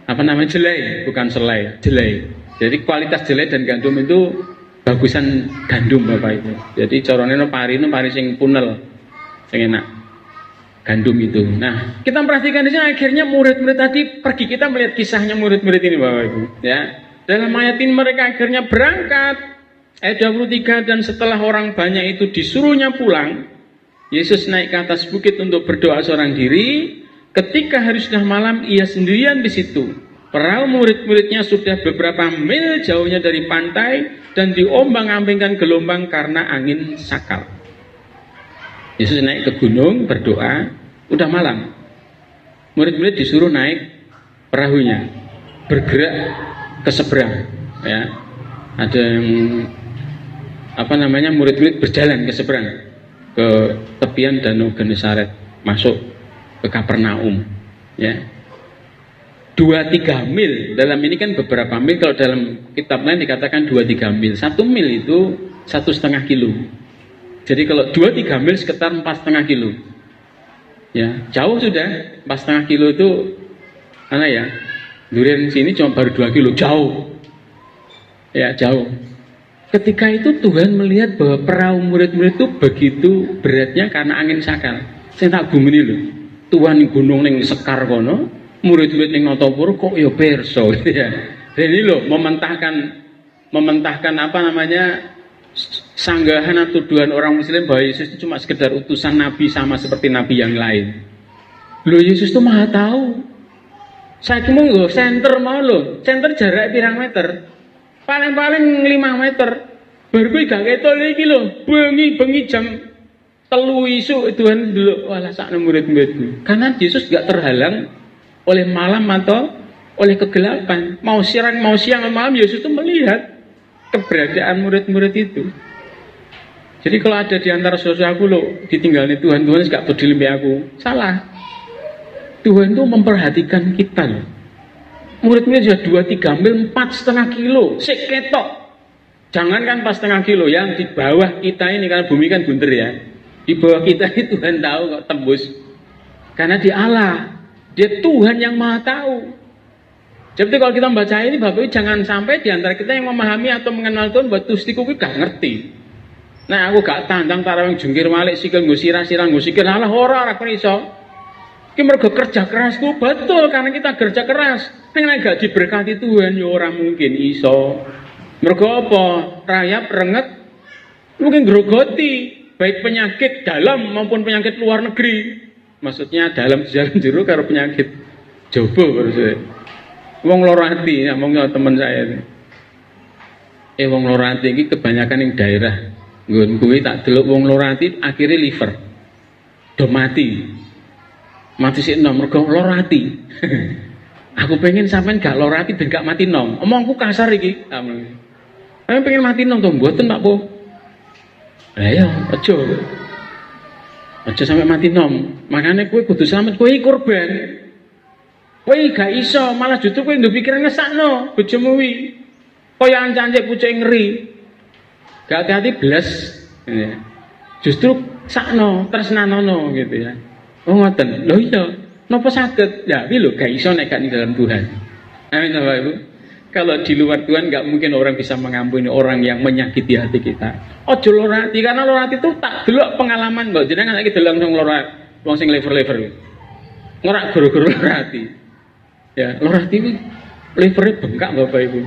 [SPEAKER 4] Apa namanya, jelai, bukan selai, jelai. Jadi kualitas jelai dan gandum itu bagusan gandum Bapak Ibu. Jadi corone pari sing punel, sing enak. Gandum itu. Nah, kita perhatikan di sini akhirnya murid-murid tadi pergi. Kita melihat kisahnya murid-murid ini Bapak Ibu. Ya, dalam ayat ini mereka akhirnya berangkat. Ayat 23, dan setelah orang banyak itu disuruhnya pulang, Yesus naik ke atas bukit untuk berdoa seorang diri. Ketika hari sudah malam, ia sendirian di situ. Perahu murid-muridnya sudah beberapa mil jauhnya dari pantai dan diombang-ambingkan gelombang karena angin sakal. Yesus naik ke gunung berdoa, udah malam. Murid-murid disuruh naik perahunya, bergerak ke seberang. Ya, ada yang murid-murid berjalan ke seberang, ke tepian Danau Genesaret, masuk ke Kapernaum. Ya. 2-3 mil, dalam ini kan beberapa mil, kalau dalam kitab lain dikatakan 2-3 mil. 1 mil itu 1,5 kilo. Jadi kalau 2-3 mil sekitar 4,5 kilo. Ya, jauh sudah. 4,5 kilo itu mana ya? Durian sini cuma baru 2 kilo, jauh. Ya, jauh. Ketika itu Tuhan melihat bahwa perahu murid-murid itu begitu beratnya karena angin sakal. Saya tak gumini lho. Tuhan gunung ning Sekar kono, murid-murid ning Natapura kok ya perso ya. Dan ini loh mementahkan apa namanya sanggahan atau tuduhan orang muslim bahwa Yesus itu cuma sekedar utusan nabi sama seperti nabi yang lain. Loh Yesus itu maha tahu. Saya mau nggak center mau loh, center jarak pirang meter, paling 5 meter. Baru gue gak ketol iki loh, bengi jam 3 isuk Tuhan dulu walah sakne murid-muridku. Karena Yesus gak terhalang oleh malam atau oleh kegelapan. Mau siang malam Yesus itu melihat keberadaan murid-murid itu. Jadi kalau ada di antara saudaraku loh ditinggalin Tuhan gak peduli sama aku, salah. Tuhan itu memperhatikan kita loh. Murid-murid sudah 2-3 mil 4,5 kilo, sik ketok. Jangankan pas setengah kilo, yang di bawah kita ini karena bumi kan bunder ya. Di bawah kita ini Tuhan tahu kok tembus. Karena dia Allah, dia Tuhan yang maha tahu. Jadi kalau kita membaca ini Bapak Ibu jangan sampai di antara kita yang memahami atau mengenal Tuhan buat tustiku gak ngerti. Nah aku gak tantang tarawih jungkir malik sikil ngusirah-sirah ngusikir Allah ora iso. Ki mergo kerja kerasku betul karena kita kerja keras. Nek gak diberkati Tuhan ya ora mungkin iso. Mergo apa? Rayap renget mungkin grogoti baik penyakit dalam maupun penyakit luar negeri. Maksudnya dalam jalan jero karo penyakit jobo maksudnya. Wong lara ati ngomongnya teman saya. Wong lara ati iki kebanyakan ning daerah. Nggon kuwi tak delok wong lara ati akhirnya liver. Do mati. Mati sik nom mergo lara ati. Aku pengen sampean gak lara ati ben gak mati nom. Omongku kasar iki. Aku pengen mati nom to mboten Pak Po. Lah ya, aja sampai mati nom. Makanya kowe kudu selamat, kowe korban. Kowe gak iso, malah justru kowe nduk pikiran ngesakno bojomu kuwi. Kaya ancak-ancik pucuk ngeri. Gak hati-hati blas. Ya. Justru sakno, tresnanono gitu ya. Oh ngoten. Lho iya, napa saged? Ya kuwi lho gak iso nek gak ning dalam Tuhan. Amin Bapak Ibu. Kalau di luar Tuhan gak mungkin orang bisa mengampuni orang yang menyakiti hati kita. Ojo lara ati karena lara ati itu tak delok pengalaman kok. Jenengan lagi delok wong lara, wong sing lever-lever. Ora goro-goro lara ati. Ya, lara ati iki levernya bengkak Bapak Ibu.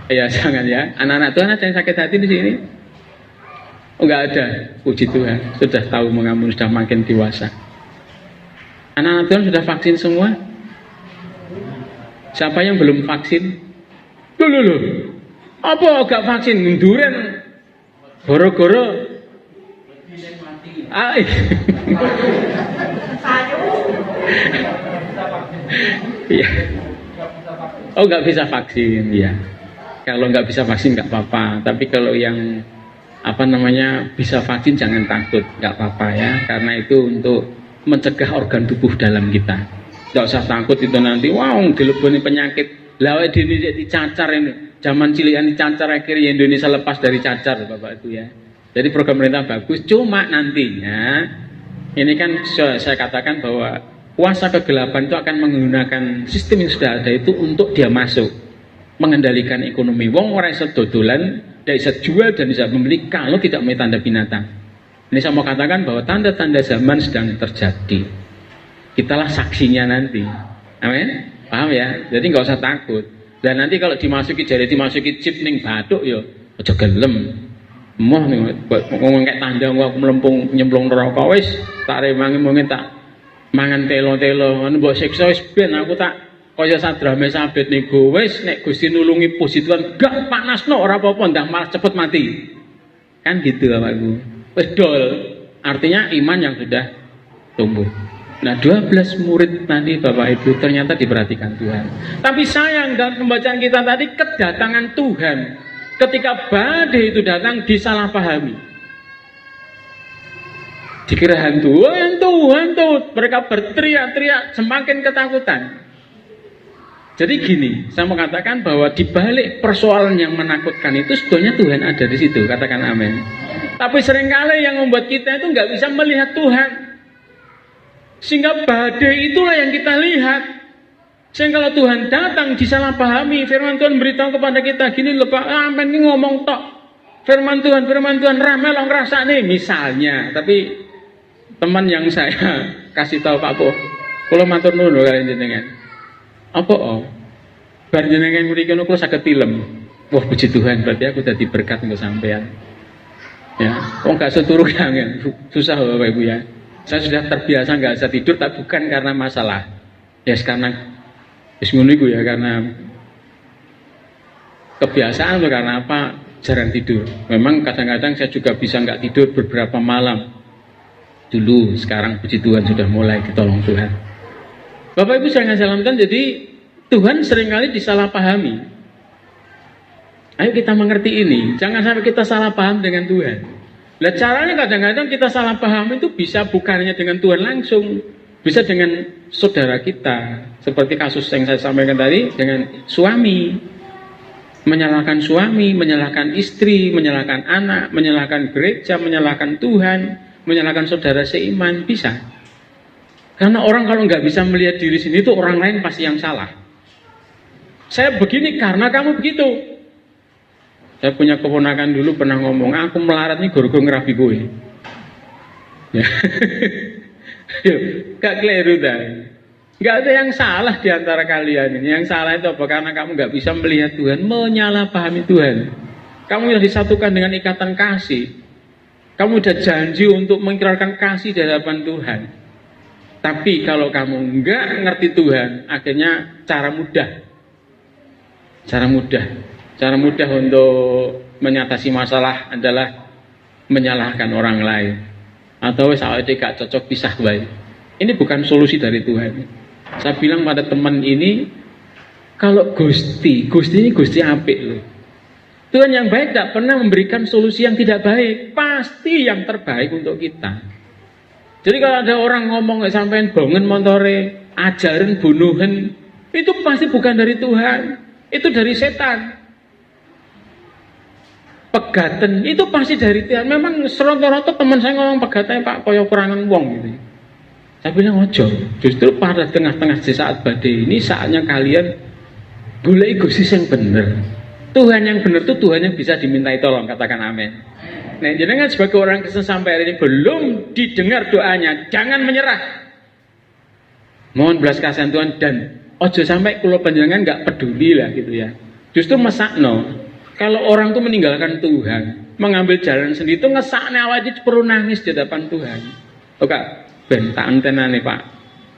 [SPEAKER 4] Ya jangan ya. Anak-anak Tuhan ada yang sakit hati di sini? Oh enggak ada. Puji Tuhan, sudah tahu mengampuni, sudah makin dewasa. Anak-anak Tuhan sudah vaksin semua? Siapa yang belum vaksin? Loh. Apa gak vaksin? Ngunduran goro-goro. Iya. Oh gak bisa vaksin, ya. Kalau nggak bisa vaksin nggak apa-apa. Tapi kalau yang bisa vaksin jangan takut, nggak apa-apa ya. Karena itu untuk mencegah organ tubuh dalam kita. Nggak usah takut itu nanti, wow, dileboni penyakit. Lawa di Indonesia dicacar ini. Zaman cilian dicacar akhirnya Indonesia lepas dari cacar, Bapak itu ya. Jadi program pemerintah bagus, cuma nantinya ini kan saya katakan bahwa kuasa kegelapan itu akan menggunakan sistem yang sudah ada itu untuk dia masuk mengendalikan ekonomi. Wong ora iso dodolan, ndak iso jual dan bisa membeli kalau tidak memiliki tanda binatang. Ini saya mau katakan bahwa tanda-tanda zaman sedang terjadi. Kitalah saksinya nanti. Amin. Paham ya? Jadi nggak usah takut. Dan nanti kalau dimasuki chip ning bathuk ya aja gelem. Moh ning ngomong kayak tanda aku melempung nyemplung neraka wis tak remangi mungkin tak mangan telo-telo ngono mbok siksa wis ben aku tak kaya Sadrame Sabet nego wis nek Gusti nulungi puji Tuhan gak panasno ora apa-apa ndak malah cepet mati. Kan gitu Bapakku. Wis dol. Artinya iman yang sudah tumbuh. Nah 12 murid tadi Bapak Ibu ternyata diperhatikan Tuhan. Tapi sayang dalam pembacaan kita tadi kedatangan Tuhan ketika badai itu datang disalahpahami. Dikira hantu, hantu. Mereka berteriak-teriak semakin ketakutan. Jadi gini, saya mau katakan bahwa di balik persoalan yang menakutkan itu sebetulnya Tuhan ada di situ, katakan amin. Tapi seringkali yang membuat kita itu nggak bisa melihat Tuhan. Sehingga badai itulah yang kita lihat. Sehingga kalau Tuhan datang disalahpahami, firman Tuhan beritahu kepada kita gini loh Pak, amin ini ngomong tok. Firman Tuhan rame lo ngrasane misalnya, tapi teman yang saya kasih tahu Pak Po, kula matur nuwun lho kalian jenengan. Apa bar jenengan mriki kula saged tilem. Wah, puji Tuhan, berarti aku dadi berkat untuk sampean. Ya, kok gak seturu kan? Susah Bapak Ibu ya. Saya sudah terbiasa nggak bisa tidur, tapi bukan karena masalah. Ya, karena ngono iku ya, karena kebiasaan atau karena apa? Jarang tidur. Memang kadang-kadang saya juga bisa nggak tidur beberapa malam. Dulu, sekarang puji Tuhan sudah mulai ditolong Tuhan. Bapak Ibu saya salamkan, jadi Tuhan seringkali disalahpahami. Ayo kita mengerti ini, jangan sampai kita salah paham dengan Tuhan. Nah, caranya kadang-kadang kita salah paham itu bisa bukannya dengan Tuhan langsung, bisa dengan saudara kita. Seperti kasus yang saya sampaikan tadi, dengan suami. Menyalahkan suami, menyalahkan istri, menyalahkan anak, menyalahkan gereja, menyalahkan Tuhan, menyalahkan saudara seiman, bisa. Karena orang kalau nggak bisa melihat diri sendiri itu orang lain pasti yang salah. Saya begini karena kamu begitu. Saya punya keponakan dulu pernah ngomong, aku melarat nih gara-gara ngerapi gue. Ya. Gak keliru dah. Gak ada yang salah di antara kalian ini. Yang salah itu apa? Karena kamu gak bisa melihat Tuhan, menyalahpahami Tuhan. Kamu sudah disatukan dengan ikatan kasih. Kamu sudah janji untuk mengikrarkan kasih di hadapan Tuhan. Tapi kalau kamu nggak ngerti Tuhan, akhirnya cara mudah untuk mengatasi masalah adalah menyalahkan orang lain. Atau saat gak cocok pisah baik. Ini bukan solusi dari Tuhan. Saya bilang pada teman ini, kalau Gusti ini Gusti apik loh. Tuhan yang baik tidak pernah memberikan solusi yang tidak baik, pasti yang terbaik untuk kita. Jadi kalau ada orang ngomong sampean bongen montore, ajaran bunuhan, itu pasti bukan dari Tuhan, itu dari setan. Pegatan itu pasti dari Tuhan. Memang seroto-roto teman saya ngomong pegatnya Pak koyo kurangan wong gitu. Saya bilang ojo, justru pada tengah-tengah di saat badai ini saatnya kalian golek Gusti yang bener. Tuhan yang benar itu Tuhan yang bisa dimintai tolong, katakan amin. Nah, jenengan sebagai orang Kristen sampai hari ini belum didengar doanya, jangan menyerah. Mohon belas kasihan Tuhan dan ojo sampai kalau panjenengan nggak peduli lah gitu ya. Justru mesakno. Kalau orang tuh meninggalkan Tuhan, mengambil jalan sendiri itu ngesakne awake perlu nangis di hadapan Tuhan. Oke, ben tak antenane Pak.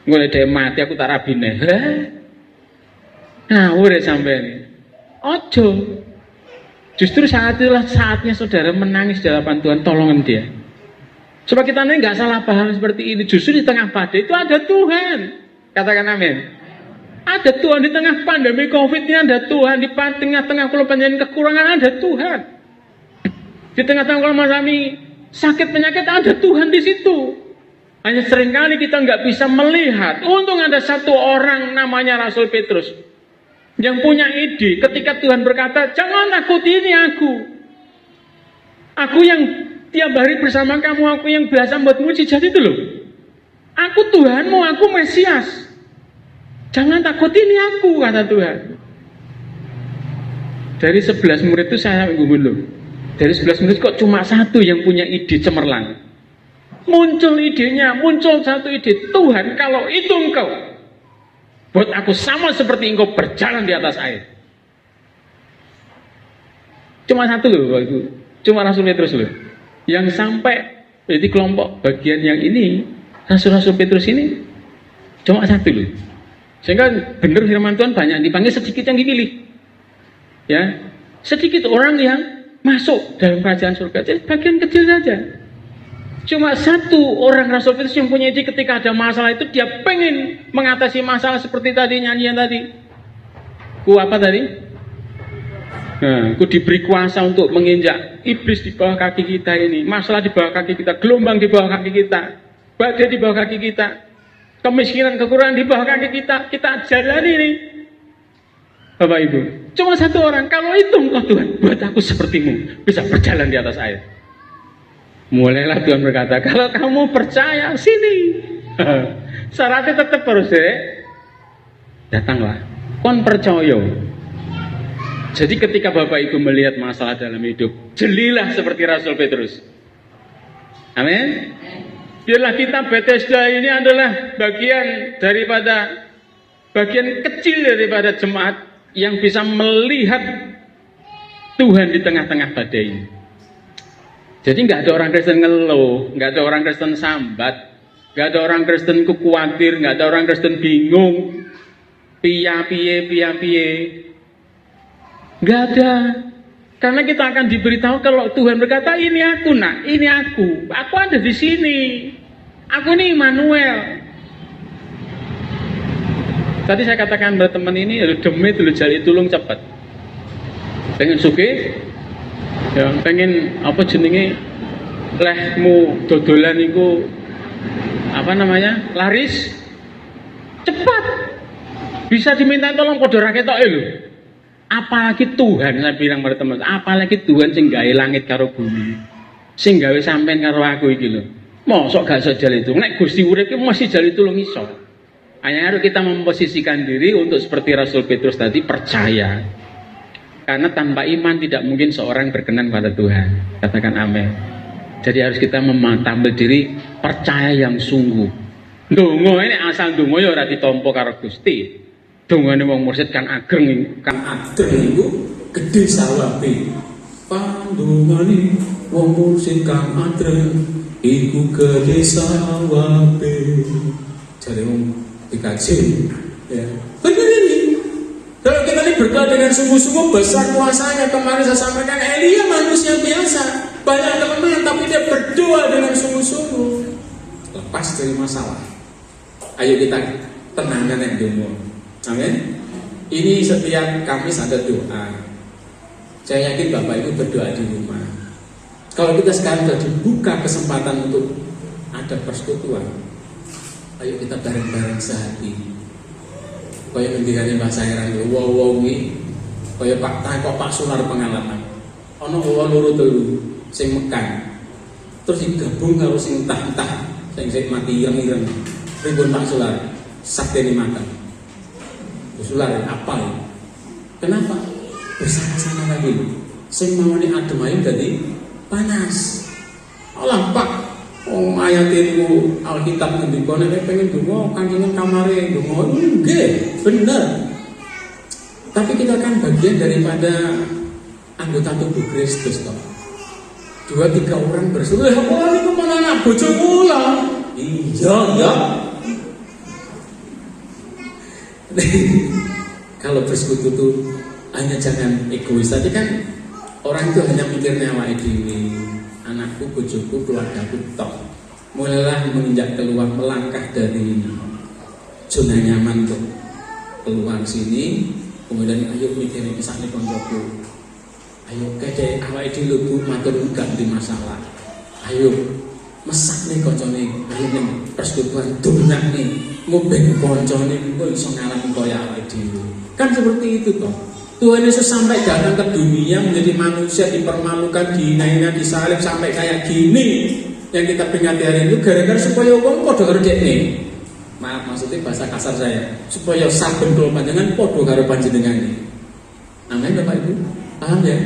[SPEAKER 4] Ngene dhewe mati aku tak rabine. Hah? Ngawur ya sampean. Ojo. Justru saat itulah saatnya saudara menangis di hadapan Tuhan, tolongin dia. Supaya kita ini nggak salah paham seperti ini. Justru di tengah badai itu ada Tuhan. Katakan amin. Ada Tuhan di tengah pandemi COVID ini, ada Tuhan di tengah-tengah kalau panjenengan kekurangan, ada Tuhan. Di tengah-tengah kalau mengalami sakit penyakit, ada Tuhan di situ. Hanya seringkali kita nggak bisa melihat. Untung ada satu orang namanya Rasul Petrus yang punya ide ketika Tuhan berkata, jangan takuti ini aku. Aku yang tiap hari bersama kamu, aku yang biasa membuat mujizat itu loh. Aku Tuhanmu, aku Mesias. Jangan takut ini aku, kata Tuhan. Dari 11 murid itu saya ngomong loh. Dari 11 murid kok cuma satu yang punya ide cemerlang. Muncul idenya, muncul satu ide. Tuhan, kalau itu engkau, buat aku sama seperti engkau berjalan di atas air. Cuma satu loh, Bapak Ibu. Cuma Rasul Petrus loh. Yang sampai jadi kelompok bagian yang ini, Rasul Petrus ini cuma satu loh. Sehingga benar firman Tuhan banyak dipanggil, sedikit yang dipilih. Ya, sedikit orang yang masuk dalam kerajaan surga. Jadi bagian kecil saja. Cuma satu orang Rasul Petrus yang punya ide ketika ada masalah itu dia pengen mengatasi masalah seperti tadi nyanyian tadi. Ku apa tadi? Nah, ku diberi kuasa untuk menginjak iblis di bawah kaki kita ini, masalah di bawah kaki kita, gelombang di bawah kaki kita, badai di bawah kaki kita. Kemiskinan, kekurangan di bawah kaki kita jalani nih. Bapak Ibu, cuma satu orang, kalau itu engkau Tuhan, buat aku sepertimu, bisa berjalan di atas air. Mulailah Tuhan berkata, kalau kamu percaya, sini. Syaratnya tetap harus datanglah. Kon percaya. Jadi ketika Bapak Ibu melihat masalah dalam hidup, jelilah seperti Rasul Petrus. Amin. Biarlah kita Bethesda ini adalah bagian kecil daripada jemaat yang bisa melihat Tuhan di tengah-tengah badai ini. Jadi nggak ada orang Kristen ngeluh, nggak ada orang Kristen sambat, nggak ada orang Kristen khawatir, nggak ada orang Kristen bingung, piye. Nggak ada. Karena kita akan diberitahu kalau Tuhan berkata, ini aku nak, ini aku ada di sini, aku ini Immanuel. Tadi saya katakan pada teman ini, demi dulu jali tulung cepat. Pengen suge, ya pengen apa jenenge lehmu dodolan itu laris, cepat. Bisa diminta tolong padha ra ketok lho. Apalagi Tuhan, saya bilang pada teman, apalagi Tuhan sing gawe langit karo bumi, sing gawe sampean karo aku iki lho. Mosok gak iso jali itu. Nek Gusti urip ki mesti jali tulung iso. Hanya harus kita memposisikan diri untuk seperti Rasul Petrus tadi, percaya. Karena tanpa iman tidak mungkin seorang berkenan pada Tuhan. Katakan amin. Jadi harus kita tampil diri percaya yang sungguh. Ndonga ini asal ndonga ya ora ditampa karo Gusti. Dongane wong mursyid kan ageng iku gedhe sawabe. Pandongane wong mursyid kang adreng iku gedhe sawabe. Jare wong dikaji ya. Benar ini. Kalau kita ini berdoa dengan sungguh-sungguh besar kuasanya, kemarin saya sampaikan Elia manusia biasa, banyak kelemahan tapi dia berdoa dengan sungguh-sungguh. Lepas dari masalah. Ayo kita tenangkan yang demo. Amin. Ini setiap Kamis ada doa. Saya yakin Bapak Ibu berdoa di rumah. Kalau kita sekarang sudah dibuka kesempatan untuk ada persekutuan, ayo kita bareng-bareng sehati. Kaya ngendikane bahasa Iran, wow iki kaya Pak Sunar pengalaman. Ana wong loro telu sing mekan. Terus digabung karo sing entah-entah sing mati ireng-ireng. Pripun Pak Sunar? Saktene makan. Sular apa ya? Kenapa? Bersama-sama lagi. Sing mawone adem ae dadi panas. Allah Pak, ayat itu Alkitab ngendika nek pengen donga kanjengan kamare donga. Nggih, bener. Tapi kita kan bagian daripada anggota tubuh Kristus toh. 2-3 orang bersatu. Apa niku mana anak bojo kula? Iya, ya. Kalau bersekutu itu hanya jangan egois saja kan. Orang itu hanya mikirnya awake dhewe, anakku, bojoku, keluargaku tok. Mulailah menginjak keluar, melangkah dari zona nyaman tuh keluar sini. Kemudian ayo mikirin kisahnya koncoku. Ayo kede awake dhewe lu matur gak di masalah. Ayo mesak nih koncone, ayo ning persekutuan donak nih, ngobeng koncone kok iso ngalami kaya awake dhewe. Kan seperti itu toh. Tuhan Yesus sampai datang ke dunia menjadi manusia, dipermalukan, dihina-hina, disalib sampai kayak gini. Yang kita peringati hari itu gara-gara supaya wong padha karo dekne. Maaf maksudnya bahasa kasar saya, supaya saben kula panjenengan padha karo panjenengane. Amin Bapak Ibu. Paham ya?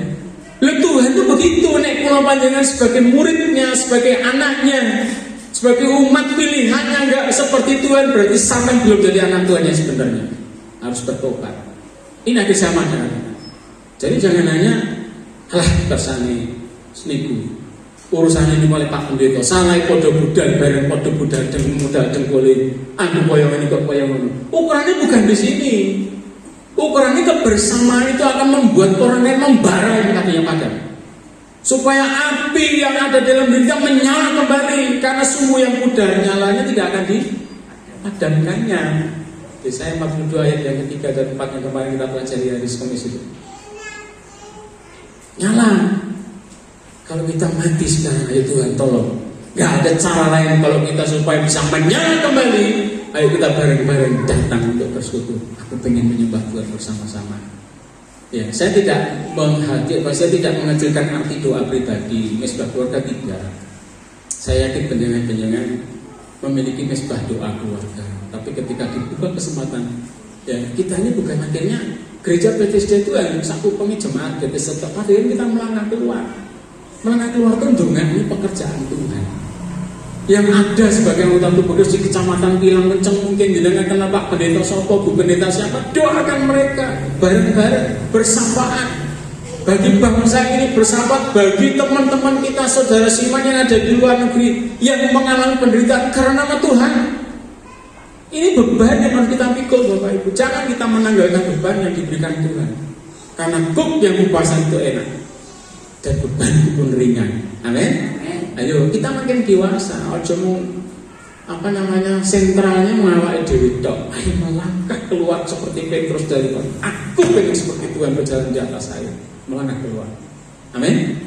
[SPEAKER 4] Lalu Tuhan itu begitu, nek kula panjenengan sebagai muridnya, sebagai anaknya, sebagai umat pilihannya enggak seperti Tuhan, berarti sampean belum jadi anak Tuhan yang sebenarnya. Harus bertobat. Ini ada sama dengan. Jadi jangan hanya kersane seniku. Urusan ini mulai Pak Pendeta, salah podo budal bareng podo budal modal dengkule. Anu koyo ini kok koyo ngono. Ukurannya bukan di sini. Ukurannya kebersamaan itu akan membuat orang lain membara yang tadinya padam. Supaya api yang ada dalam diri kita menyala kembali, karena sumur yang pudar nyalanya tidak akan dipadamkannya. Yesaya 42 ayat yang ketiga dan 4 yang kemarin kita pelajari hari Kamis itu. Nyala. Kalau kita mati sekarang, ayo Tuhan tolong. Gak ada cara lain kalau kita supaya bisa menyala kembali. Ayo kita bareng-bareng datang untuk bersekutu. Aku pengen menyembah Tuhan bersama-sama. Ya, saya tidak mengecilkan arti doa pribadi, mesbah keluarga tidak. Saya yakin penjenengan memiliki mesbah doa keluarga. Tapi ketika dibuka kesempatan, ya kita ini bukan akhirnya
[SPEAKER 5] gereja BTSD itu hanya satu jemaat BTSD tepat, kita melangkah keluar. Melangkah keluar itu dengan ini pekerjaan Tuhan. Yang ada sebagai anggota tubuh di kecamatan Pilang Kenceng mungkin dengan Pak Pendeta Sopo, Bu Pendeta siapa, doakan mereka bareng-bareng bersamaan. Bagi bangsa ini bersahabat, bagi teman-teman kita, saudara Siman yang ada di luar negeri yang mengalami penderitaan karena nama Tuhan. Ini beban yang harus kita pikul, Bapak Ibu. Jangan kita menanggalkan beban yang diberikan Tuhan. Karena kuk yang kupasan itu enak dan beban pun ringan. Amin. Ayo kita makin dewasa. Ojo mau sentralnya mengawal dewi tok. Ayo melangkah keluar seperti Petrus dari Tuhan. Aku pengen seperti Tuhan berjalan di atas saya. Melangkah keluar. Amin.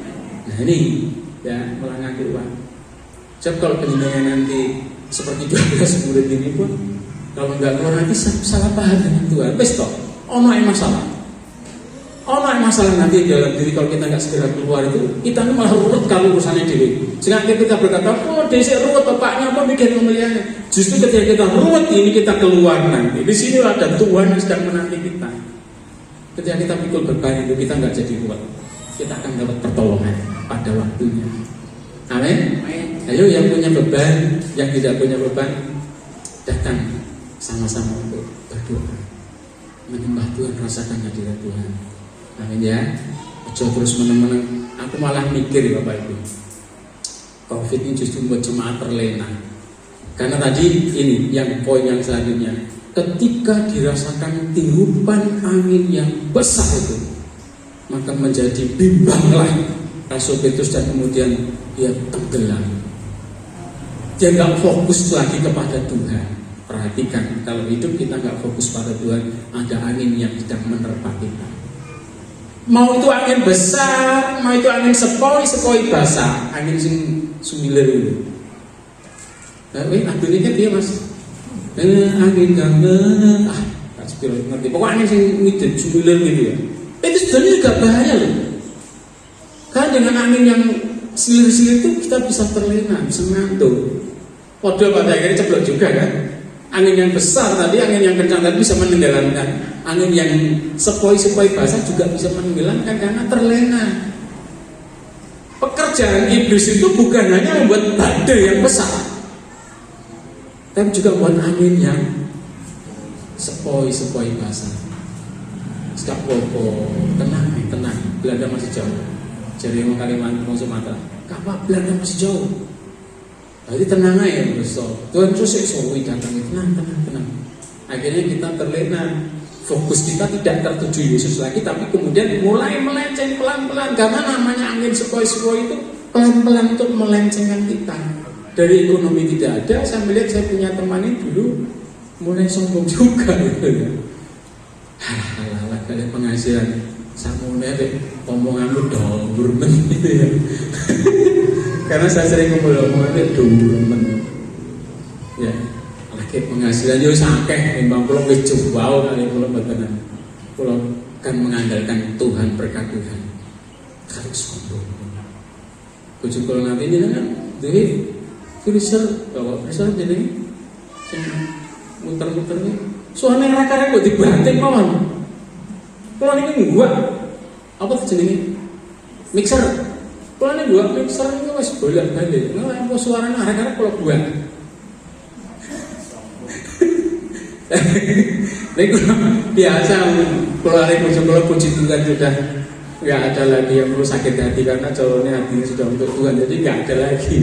[SPEAKER 5] Nah ini ya melangkah keluar. Sebab kalau penjenengan nanti seperti 12 murid ini pun kalau nggak keluar nanti salah paham dengan Tuhan. Wes toh, ono masalah. Ono masalah nanti dalam diri kalau kita nggak segera keluar itu kita malah ruwet kalau urusannya dewi. Sehingga kita berkata, oh desi ruwet bapaknya apa bikin pemilihannya. Justru ketika kita ruwet ini kita keluar nanti. Di sini ada Tuhan yang sedang menanti kita. Ketika kita pikul beban itu kita nggak jadi kuat. Kita akan dapat pertolongan pada waktunya. Amin. Ayo yang punya beban, yang tidak punya beban, datang sama-sama untuk berdoa, menyembah Tuhan, rasakan hadirat Tuhan. Amin ya. Ojo terus meneng-meneng. Aku malah mikir ya Bapak Ibu, COVID ini justru membuat jemaat terlena. Karena tadi ini yang poin yang selanjutnya, ketika dirasakan tiupan angin yang besar itu, maka menjadi bimbanglah Rasul Petrus dan kemudian dia tenggelam. Dia nggak fokus lagi kepada Tuhan. Perhatikan, kalau hidup kita nggak fokus pada Tuhan, ada angin yang sedang menerpa kita. Mau itu angin besar, mau itu angin sepoi basah, angin sing sumiler itu. Adunnya dia mas, angin gangen, ngerti. Pokoknya angin sing ngidit sumiler gitu ya. Itu sebenarnya juga bahaya loh. Karena dengan angin yang silir-silir itu kita bisa terlena, bisa ngantuk. Waduh pada akhirnya ceblok juga kan. Angin yang besar tadi, angin yang kencang tadi bisa menenggelamkan. Angin yang sepoi-sepoi basah juga bisa menenggelamkan karena terlena. Pekerjaan iblis itu bukan hanya membuat badai yang besar, tapi juga membuat angin yang sepoi-sepoi basah. Sekap popo, tenang, Belanda masih jauh. Jadi mau Kalimantan, mau Sumatera, kapal Belanda masih jauh. Jadi tenang aja besok. Tuhan terus eksoi datang, tenang. Akhirnya kita terlena. Fokus kita tidak tertuju Yesus lagi, tapi kemudian mulai melenceng pelan-pelan. Karena namanya angin sepoi-sepoi itu pelan-pelan untuk melencengkan kita. Dari ekonomi tidak ada, saya melihat saya punya teman ini dulu mulai sombong juga gitu ya. Halah kalian penghasilan samune omonganmu dobur men gitu ya. Karena saya sering ngomong dobur ya, lagi penghasilan yo sakeh timbang kula wis jauh kali kula mboten. Kula kan mengandalkan Tuhan, berkat Tuhan. Kalau sombong. Bojo kula nanti ini kan duwe freezer, bawa freezer jadi sing muter-muter iki. Soale raka-raka kok dibanting mawon. Kula niki gua apa jenenge? Mixer. Kula niki gua mixer iki wis bolak-balik. Nah, apa suarane arek-arek kula buat. Nek biasa kula arek kula puji Tuhan sudah enggak ada lagi yang perlu sakit hati karena calonnya hatinya sudah untuk Tuhan. Jadi enggak ada lagi.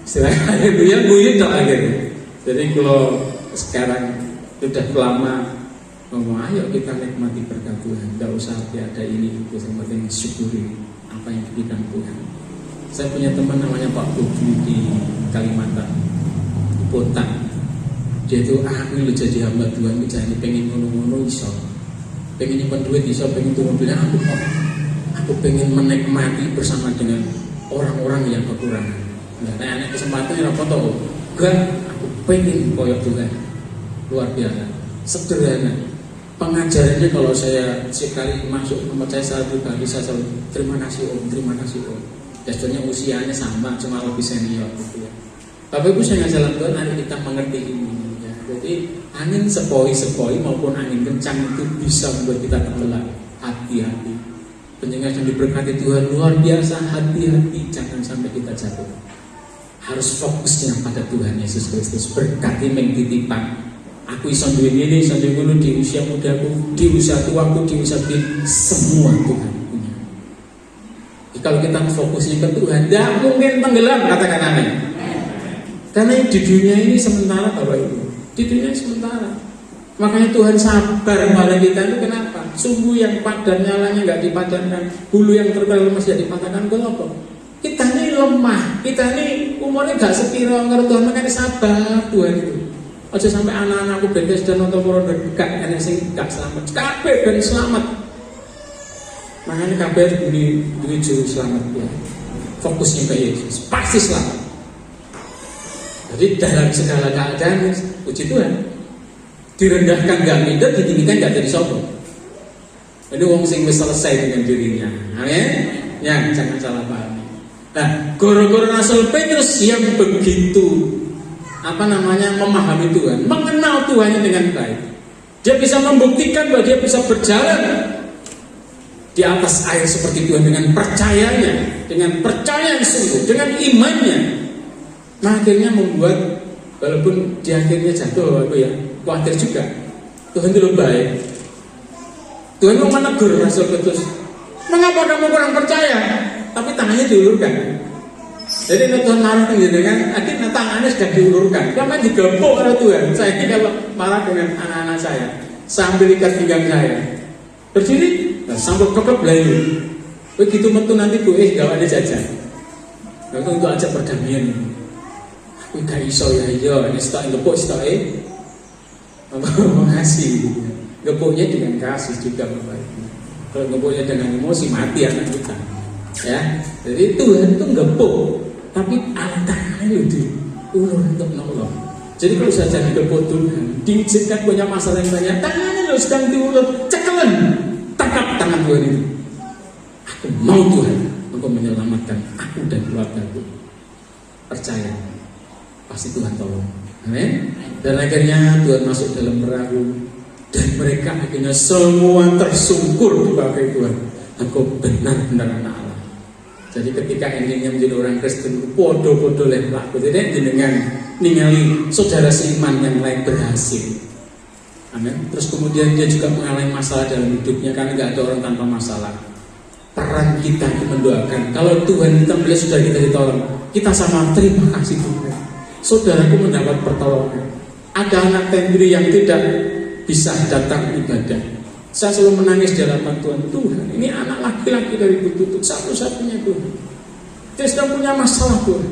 [SPEAKER 5] Silakan itu ya buyut tok akhirnya. Jadi kalau sekarang sudah lama ngomong ayo kita nikmati berkat Tuhan, tidak usah ada ini itu, yang penting syukuri apa yang diberikan Tuhan. Saya punya teman namanya Pak Bobi di Kalimantan, di Bontang. Dia itu aku lu jadi hamba Tuhan, misalnya pengen ngono-ngono iso, pengen nyimpen duit iso, pengen tuh mobilnya aku pengen menikmati bersama dengan orang-orang yang kekurangan. Nah, anak kesempatan yang foto, aku pengen koyok Tuhan, luar biasa, sederhana. Pengajarannya kalau saya sekali masuk tempat saya saat pribadi saya selalu terima kasih om. Dasarnya usianya sama, cuma lebih senior gitu ya. Bapak Ibu saya jalan Tuhan, hari kita mengerti ini ya. Jadi angin sepoi-sepoi maupun angin kencang itu bisa membuat kita tenggelam. Hati-hati. Pendengar yang diberkati Tuhan, luar biasa, hati-hati jangan sampai kita jatuh. Harus fokusnya pada Tuhan Yesus Kristus. Berkati mengtitipan. Aku iso duwe ngene, iso duwe ngono di usia mudaku, di usia tuaku, di usia semua Tuhan punya. Jadi kalau kita fokusnya ke Tuhan, tidak mungkin tenggelam, katakan amin. Karena di dunia ini sementara, Bapak Ibu. Di dunia sementara. Makanya Tuhan sabar pada kita itu kenapa? Sumbu yang padam nyalanya nggak dipadamkan, bulu yang terkena masih tidak dipadamkan. Kenapa? Kita ini lemah, kita ini umurnya nggak sepiro ngerti Tuhan, makanya sabar Tuhan itu. Aja sampai anak-anakku beres dan nonton poro dekat, enak sing nggak selamat. Kabeh ben selamat. Makanya kabeh duwe juru selamat ya. Fokusnya ke Yesus, pasti selamat. Jadi dalam segala keadaan, puji Tuhan, direndahkan gak minder, ditinggikan gak jadi sombong. Ini wong sing wis selesai dengan dirinya. Amin. Ya, jangan salah paham. Nah, guru-guru Rasul Petrus yang begitu memahami Tuhan, mengenal Tuhan dengan baik. Dia bisa membuktikan bahwa dia bisa berjalan di atas air seperti Tuhan dengan percayanya, dengan percaya yang sungguh, dengan imannya. Nah, akhirnya membuat walaupun di akhirnya jatuh khawatir juga. Tuhan itu baik. Tuhan mau menegur Rasul Petrus, mengapa kamu kurang percaya? Tapi tangannya diulurkan. Jadi Tuhan marah dengan akhirnya tangannya sudah diulurkan. Karena digempuk oleh Tuhan. Saya ini kalau marah dengan anak-anak saya sambil ikat pinggang saya, berdiri, sambil kekep belayu. Begitu metu nanti gue gak ada jajan. Lalu itu aja perdamaian. Aku gak iso ya, ini setelah gepuk setelah mengasih. Gepuknya dengan kasih juga Bapak Ibu. Kalau gepuknya dengan emosi mati anak kita. Ya, jadi Tuhan itu gepuk, tapi alat tangannya diulur untuk nolong. Jadi kalau saya jadi gepuk Tuhan, diizinkan punya masalah yang banyak, tangannya lo sedang diulur, cekelen, tangkap tangan Tuhan itu. Aku mau Tuhan untuk menyelamatkan aku dan keluargaku. Percaya, pasti Tuhan tolong. Amin. Dan akhirnya Tuhan masuk dalam perahu dan mereka akhirnya semua tersungkur di bawah Tuhan. Engkau benar-benar anak Allah. Jadi ketika endingnya menjadi orang Kristen, podo-podo lelak. Jadi dengan ningali saudara seiman yang lain berhasil. Amin. Terus kemudian dia juga mengalami masalah dalam hidupnya karena nggak ada orang tanpa masalah. Peran kita itu mendoakan. Kalau Tuhan kita melihat sudah kita ditolong, kita sama terima kasih Tuhan. Saudaraku mendapat pertolongan. Ada anak tendri yang tidak bisa datang ibadah. Saya selalu menangis di hadapan Tuhan. Tuhan, ini anak laki-laki dari Ibu Tutut, satu-satunya Tuhan. Dia sedang punya masalah Tuhan.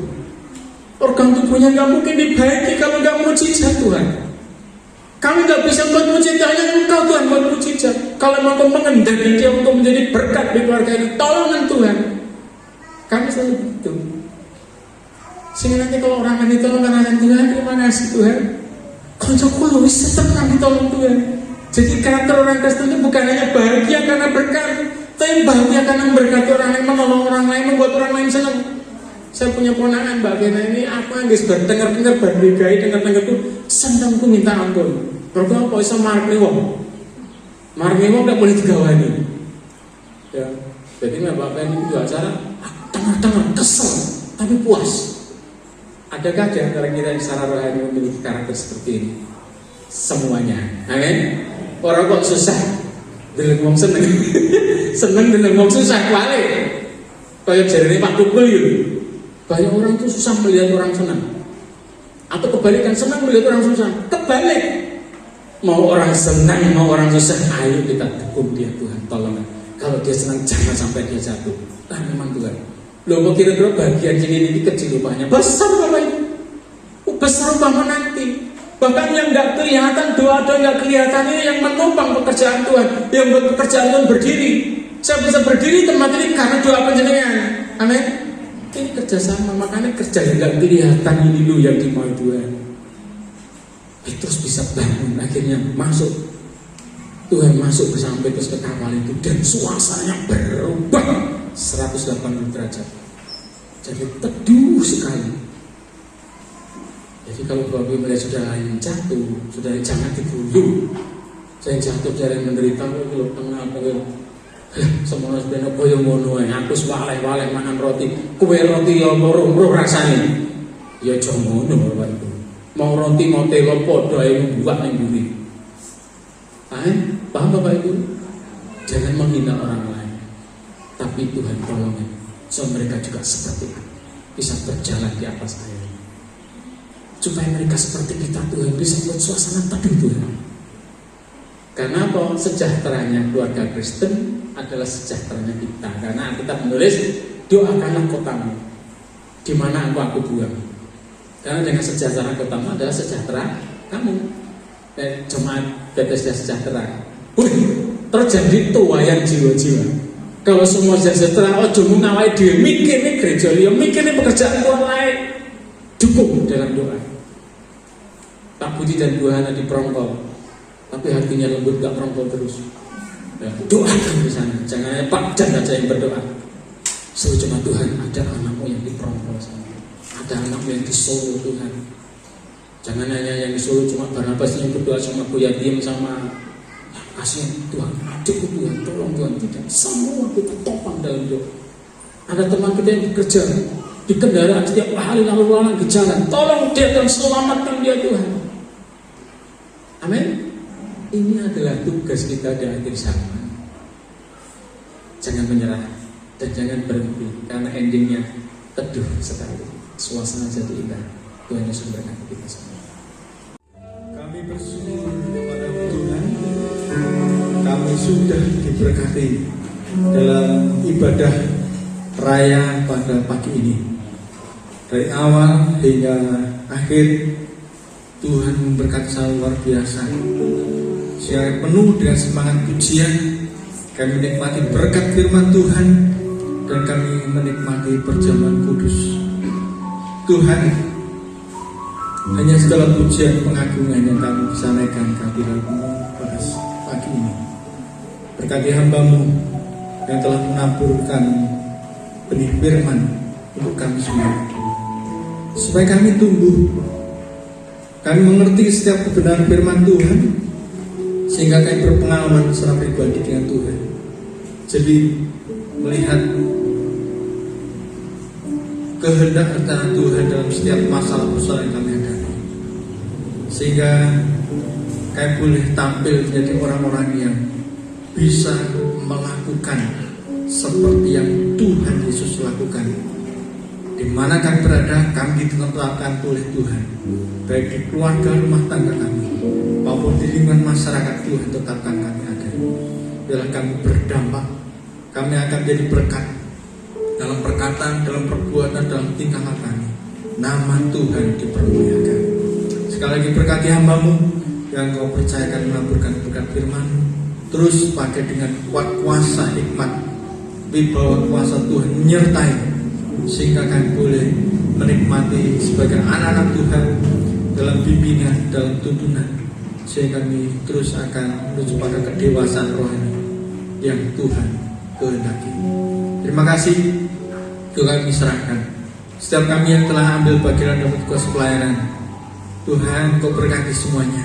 [SPEAKER 5] Organ tubuhnya nggak mungkin dibaiki kalau nggak mujizat Tuhan. Kami nggak bisa buat mujizat, hanya Engkau Tuhan buat mujizat. Kalau mau mengendaki dia untuk menjadi berkat di keluarga ini, tolongan Tuhan. Kami selalu begitu. Sehingga nanti kalau orang yang ditolong karena Tuhan, terima kasih Tuhan. Koncoku lu bisa tenang ditolong Tuhan. Jadi karakter orang Kristen itu bukan hanya bahagia karena berkat, tapi bahagia karena memberkati orang lain, menolong orang lain, membuat orang lain senang. Saya punya ponakan Mbak Gena ini, apa yang dengar-dengar berdigai, dengar-dengar tuh senang tuh minta ampun. Berapa apa bisa marah wong gak boleh digawani. Ya, jadi Mbak Gena ini dua acara, tengah-tengah kesel tapi puas. Adakah di antara kita yang secara rohani memiliki karakter seperti ini? Semuanya, amin. Orang kok susah, deleng wong seneng, seneng deleng wong susah balik. Kayak jarene Pak Tukul gitu. Banyak orang tuh susah melihat orang senang, atau kebalikan senang melihat orang susah. Kebalik, mau orang senang, mau orang susah, ayo kita dukung dia Tuhan, tolong. Kalau dia senang jangan sampai dia jatuh. Memang Tuhan. Loh, kok kira-kira bagian ini kecil rupanya besar Bapak Ibu. Besar umpama nanti. Bahkan yang nggak kelihatan, doa-doa nggak kelihatan ini yang menopang pekerjaan Tuhan, yang buat pekerjaan Tuhan berdiri. Saya bisa berdiri tempat ini karena doa panjenengan. Amin. Ini kerjasama, makanya kerja yang nggak kelihatan ini loh yang dimau Tuhan. Terus bisa bangun, akhirnya masuk. Tuhan masuk bersama Petrus ke kapal itu dan suasananya berubah 180 derajat. Jadi teduh sekali. Jadi kalau Bapak Ibu melihat saudara yang jatuh, saudara jangan diguyu. Saya jatuh dari menderita, kalau tengah semua sebenarnya boyo ngono aku waleh-waleh makan roti, kue roti ya roh rasane. Ya aja ngono Bapak Ibu. Mau roti mau telo padha ae buat ning mburi. Paham Bapak Ibu? Jangan menghina orang lain. Tapi Tuhan tolongin supaya mereka juga seperti aku, bisa berjalan di atas air. Supaya mereka seperti kita, Tuhan bisa buat suasana teduh Tuhan. Karena apa? Sejahteranya keluarga Kristen adalah sejahteranya kita. Karena kita menulis doakanlah kotamu di mana aku buang. Karena dengan sejahtera kotamu adalah sejahtera kamu. Jemaat Bethesda sejahtera. Terjadi tuayan jiwa-jiwa. Kalau semua sejahtera, ojo ngawai dhewe mikirnya gereja liya, mikirnya pekerjaan Tuhan lain. Dukung dalam doa. Tak puji dan buahana diperongkol, tapi hatinya lembut, gak perongkol terus. Ya, doakan di sana, jangan hanya Pak Jan aja yang berdoa. Suruh cuma Tuhan, ada anakmu yang diperongkol sana, ada anakmu yang di Solo Tuhan. Jangan hanya yang di Solo cuma Barnabas yang berdoa sama Buya Diem sama kasihan Tuhan, adikku Tuhan, tolong Tuhan, tidak semua kita topang dalam doa. Ada teman kita yang bekerja di kendaraan setiap hari lalu lalang di jalan, tolong dia Tuhan, selamatkan dia Tuhan. Amin. Ini adalah tugas kita di akhir zaman. Jangan menyerah dan jangan berhenti, karena endingnya teduh sekali, suasana jadi indah. Tuhan Yesus memberkati kita semua.
[SPEAKER 6] Kami bersyukur kepada Tuhan, kami sudah diberkati dalam ibadah raya pada pagi ini. Dari awal hingga akhir, Tuhan memberkati sangat luar biasa. Sehingga penuh dengan semangat pujian, kami menikmati berkat firman Tuhan dan kami menikmati perjamuan kudus. Tuhan, hanya segala pujian pengagungan yang kami bisa naikkan kehadiran-Mu pada pagi ini. Berkati hamba-Mu yang telah menaburkan benih firman untuk kami semua, supaya kami tumbuh, kami mengerti setiap kebenaran firman Tuhan, sehingga kami berpengalaman secara pribadi dengan Tuhan. Jadi melihat kehendak rencana Tuhan dalam setiap masalah persoalan yang kami hadapi, sehingga kami boleh tampil menjadi orang-orang yang bisa melakukan seperti yang Tuhan Yesus lakukan. Di mana kami berada, kami ditetapkan oleh Tuhan, baik di keluarga rumah tangga kami maupun di lingkungan masyarakat. Tuhan tetapkan kami ada. Biarlah kami berdampak, kami akan jadi berkat dalam perkataan, dalam perbuatan, dalam tingkah laku kami. Nama Tuhan dipermuliakan. Sekali lagi berkati hamba-Mu yang Kau percayakan menaburkan berkat firman, terus pakai dengan kuat kuasa hikmat, wibawa kuasa Tuhan menyertai, sehingga kami boleh menikmati sebagai anak-anak Tuhan dalam bimbingan, dalam tuntunan, sehingga kami terus akan menuju pada kedewasaan rohani yang Tuhan kehendaki. Terima kasih. Tuhan kami serahkan setiap kami yang telah ambil bagian dalam tugas pelayanan. Tuhan, Kau berkati semuanya.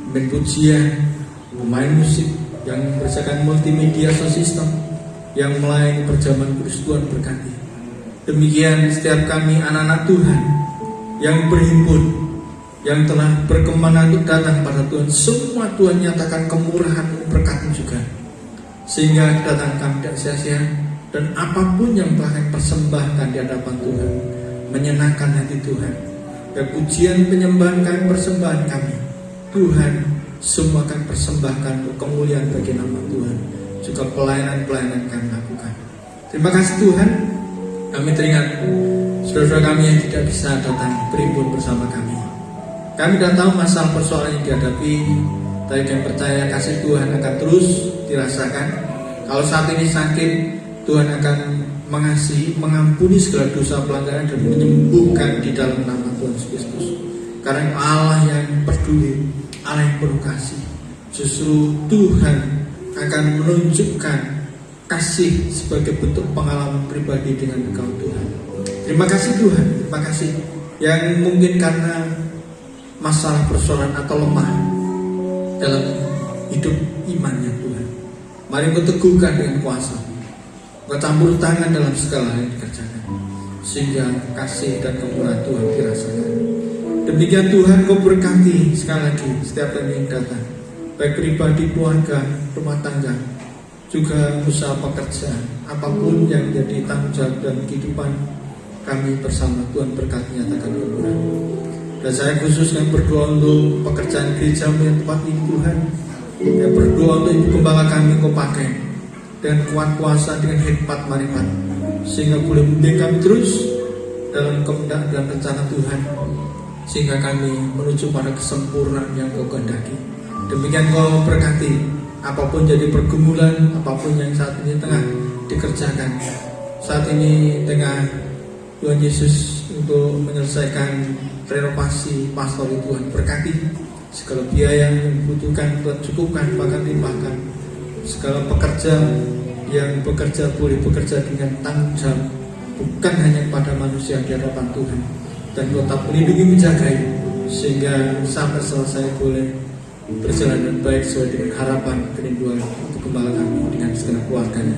[SPEAKER 6] Pemain pujian, pemain musik yang mengerjakan multimedia sound system, yang melayani perjamuan kudus, Tuhan berkati. Demikian setiap kami anak-anak Tuhan yang berhimpun, yang telah berkemana untuk datang pada Tuhan, semua Tuhan nyatakan kemurahan berkat juga, sehingga kedatangan kami tidak sia-sia. Dan apapun yang telah kami persembahkan di hadapan Tuhan menyenangkan hati Tuhan. Dan pujian penyembahan kami, persembahan kami, Tuhan, semua kami persembahkan untuk kemuliaan bagi nama Tuhan, juga pelayanan-pelayanan kami lakukan. Terima kasih Tuhan. Kami teringat saudara-saudara kami yang tidak bisa datang berimbun bersama kami. Kami tidak tahu masalah persoalan yang dihadapi, tapi kami percaya kasih Tuhan akan terus dirasakan. Kalau saat ini sakit, Tuhan akan mengasihi, mengampuni segala dosa pelanggaran dan menyembuhkan di dalam nama Tuhan Yesus Kristus. Karena Allah yang peduli, Allah yang penuh kasih. Justru Tuhan akan menunjukkan kasih sebagai bentuk pengalaman pribadi dengan Engkau Tuhan. Terima kasih Tuhan, terima kasih yang mungkin karena masalah persoalan atau lemah dalam hidup imannya Tuhan. Mari Engkau teguhkan dengan kuasa. Engkau campur tangan dalam segala hal yang dikerjakan, sehingga kasih dan kemurahan Tuhan dirasakan. Demikian Tuhan, Engkau berkati sekali lagi setiap kami yang datang, baik pribadi, keluarga, rumah tangga, juga usaha pekerjaan, apapun yang menjadi tanggung jawab dan kehidupan kami bersama. Tuhan berkati, nyatakan kemurahan. Dan saya khususnya berdoa untuk pekerjaan gereja yang tempat ini Tuhan. Saya berdoa untuk ibu gembala kami Kau pakai dan kuat kuasa dengan hikmat marifat, sehingga boleh membimbing kami terus dalam kehendak dan rencana Tuhan, sehingga kami menuju pada kesempurnaan yang Kau kehendaki. Demikian Kau berkati apapun jadi pergumulan, apapun yang saat ini tengah dikerjakan. Saat ini tengah Tuhan Yesus untuk menyelesaikan renovasi pastor Tuhan, berkati segala biaya yang dibutuhkan Tuhan cukupkan, bahkan limpahkan. Segala pekerja yang bekerja boleh bekerja dengan tanggung jawab, bukan hanya pada manusia di hadapan Tuhan, dan tetap melindungi, menjagai, sehingga sampai selesai boleh berjalan dengan baik sesuai dengan harapan kerinduan untuk gembala kami dengan segala keluarganya.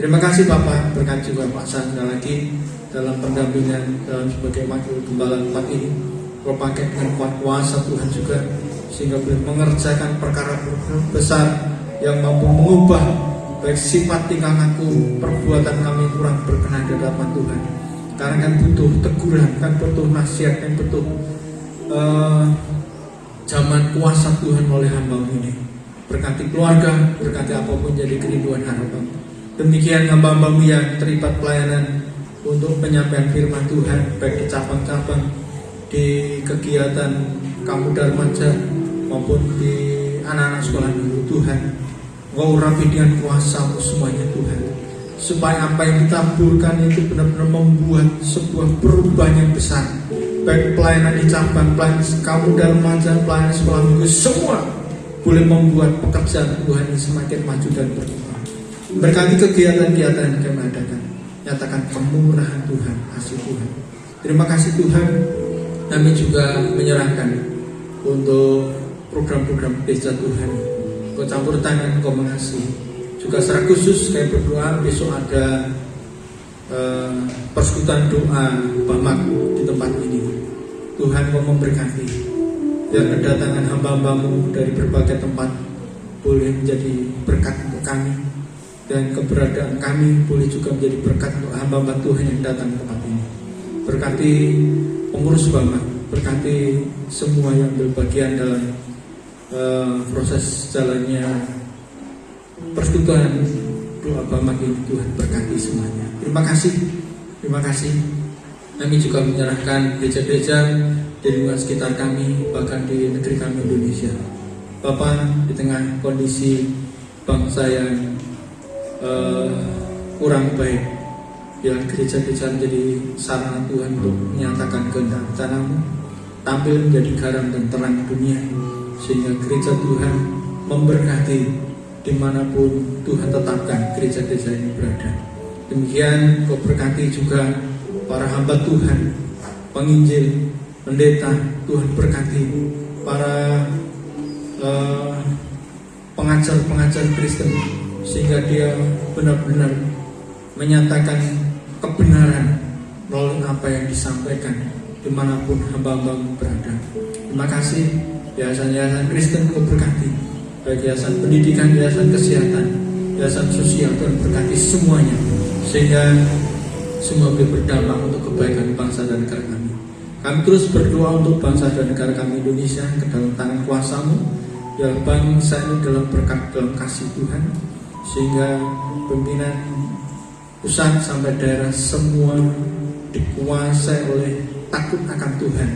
[SPEAKER 6] Terima kasih Bapak, berkat juga Pak Sandra lagi dalam pendampingan dalam sebagai wakil gembala tempat ini. Kau pakai dengan kuat kuasa Tuhan juga, sehingga boleh mengerjakan perkara besar yang mampu mengubah baik sifat tingkah laku, perbuatan kami kurang berkenan di hadapan Tuhan. Karena kan butuh teguran, kan butuh nasihat, kan butuh zaman kuasa Tuhan oleh hamba ini. Berkati keluarga, berkati apapun jadi kerinduan harapan. Demikian hamba-hambamu yang terlibat pelayanan untuk penyampaian firman Tuhan, baik di cabang-cabang, di kegiatan kamu Dharmaja maupun di anak-anak sekolah dulu Tuhan. Engkau urapi dengan kuasa-Mu semuanya Tuhan, supaya apa yang ditaburkan itu benar-benar membuat sebuah perubahan yang besar, baik pelayanan di cabang, pelayanan kamu Dharmaja, pelayanan sekolah minggu, semua boleh membuat pekerjaan Tuhan ini semakin maju dan berkembang. Berkati kegiatan-kegiatan yang kami adakan, nyatakan kemurahan Tuhan, kasih Tuhan. Terima kasih Tuhan. Kami juga menyerahkan untuk program-program desa Tuhan. Kau campur tangan, Kau mengasihi. Juga secara khusus kami berdoa besok ada persekutuan doa Bamak di tempat ini. Tuhan Kau memberkati, biar kedatangan hamba-hambamu dari berbagai tempat boleh menjadi berkat untuk kami, dan keberadaan kami boleh juga menjadi berkat untuk hamba-hamba Tuhan yang datang ke tempat ini. Berkati pengurus Bamak, berkati semua yang berbagian dalam proses jalannya persekutuan doa Bamak ini. Tuhan berkati semuanya. Terima kasih, terima kasih. Kami juga menyerahkan gereja-gereja di lingkungan sekitar kami, bahkan di negeri kami Indonesia. Bapak, di tengah kondisi bangsa yang kurang baik, biar gereja-gereja menjadi sarana Tuhan untuk menyatakan kehendak rencana-Mu, tampil menjadi garam dan terang dunia, sehingga gereja Tuhan memberkati dimanapun Tuhan tetapkan gereja-gereja ini berada. Demikian Kau berkati juga para hamba Tuhan, penginjil, pendeta. Tuhan berkati para pengajar-pengajar Kristen, sehingga dia benar-benar menyatakan kebenaran melalui apa yang disampaikan dimanapun hamba-hamba berada. Terima kasih yayasan-yayasan Kristen Kau berkati, baik yayasan pendidikan, yayasan kesehatan, yayasan sosial. Tuhan berkati semuanya, sehingga semua boleh berdampak untuk kebaikan bangsa dan negara kami. Kami terus berdoa untuk bangsa dan negara kami Indonesia ke dalam tangan kuasa-Mu, biar bangsa ini dalam berkat, dalam kasih Tuhan, sehingga pimpinan pusat sampai daerah semua dikuasai oleh takut akan Tuhan,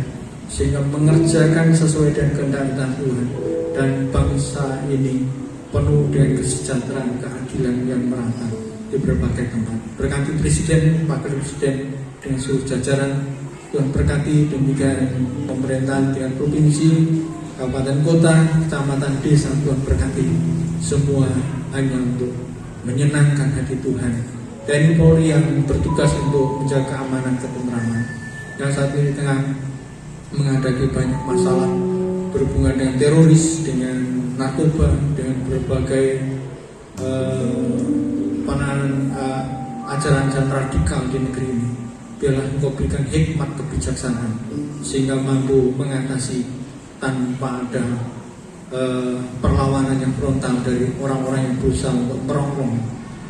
[SPEAKER 6] sehingga mengerjakan sesuai dengan kehendak Tuhan, dan bangsa ini penuh dengan kesejahteraan, keadilan yang merata di berbagai tempat. Berkati Presiden, Wakil Presiden dengan seluruh jajaran. Tuhan berkati demikian pemerintahan dengan provinsi, kabupaten, kota, kecamatan, desa. Tuhan berkati semua hanya untuk menyenangkan hati Tuhan. TNI Polri yang bertugas untuk menjaga keamanan, ketentraman. yang saat ini tengah menghadapi banyak masalah berhubungan dengan teroris, dengan narkoba, dengan berbagai ajaran-ajaran radikal di negeri ini. Biarlah Engkau berikan hikmat kebijaksanaan sehingga mampu mengatasi tanpa ada perlawanan yang frontal dari orang-orang yang berusaha untuk merongrong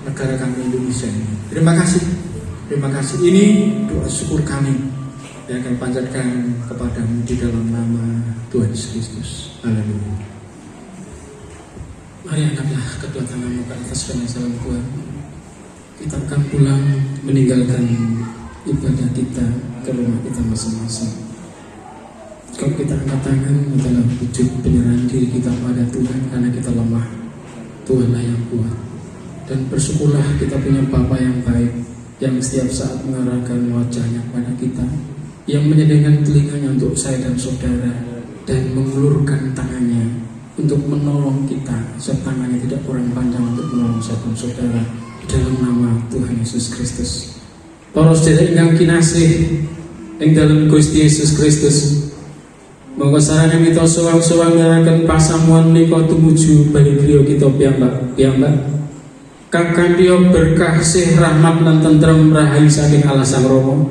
[SPEAKER 6] negara kami Indonesia ini. Terima kasih. Ini doa syukur kami yang akan panjatkan kepadamu di dalam nama Tuhan Yesus Kristus. Haleluya.
[SPEAKER 5] Mari angkatlah kedua tanganmu ke atas dengan salam Tuhan. Kita akan pulang meninggalkan ibadah kita ke rumah kita masing-masing. Kalau kita angkat tangan adalah wujud penyerahan diri kita pada Tuhan, karena kita lemah. Tuhanlah yang kuat. Dan bersyukurlah kita punya Bapa yang baik, yang setiap saat mengarahkan wajahnya kepada kita, yang menyediakan telinganya untuk saya dan saudara, dan mengulurkan tangannya untuk menolong kita, serta tangannya tidak kurang panjang untuk menolong saya dan saudara, dalam nama Tuhan Yesus Kristus. Para sedherek ingkang kinasih ing dalem Gusti Yesus Kristus, monggo sarana kita sowan-sowan ngaraken pasamuan menika tumuju bali-beliau kita piyambak. Kakandya berkah sih rahmat lan tentrem rahayu saking Allah Sang Rama.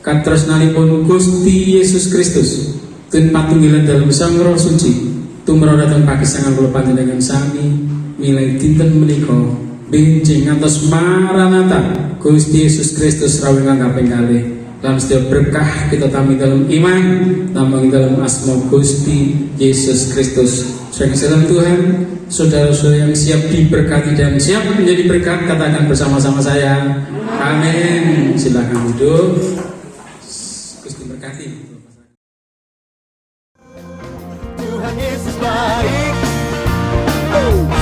[SPEAKER 5] Katresnanipun Gusti Yesus Kristus ten patunggilan dalam Sang Roh Suci tumrap dhateng pagesangan kula panjenengan sami milai dinten menika benjing ngantos Maranatha Gusti Yesus Kristus rawuh ingkang kaping kalih. Lan setiap berkah kita tampi dalam iman, tampi dalam asma Gusti Yesus Kristus. Salam Tuhan, saudara-saudara yang siap diberkati dan siap menjadi berkat, katakan bersama-sama saya, amin. Silakan duduk. Gusti berkati.
[SPEAKER 7] Tuhan Yesus baik,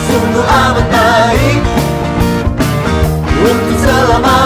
[SPEAKER 7] sungguh amat baik, untuk selama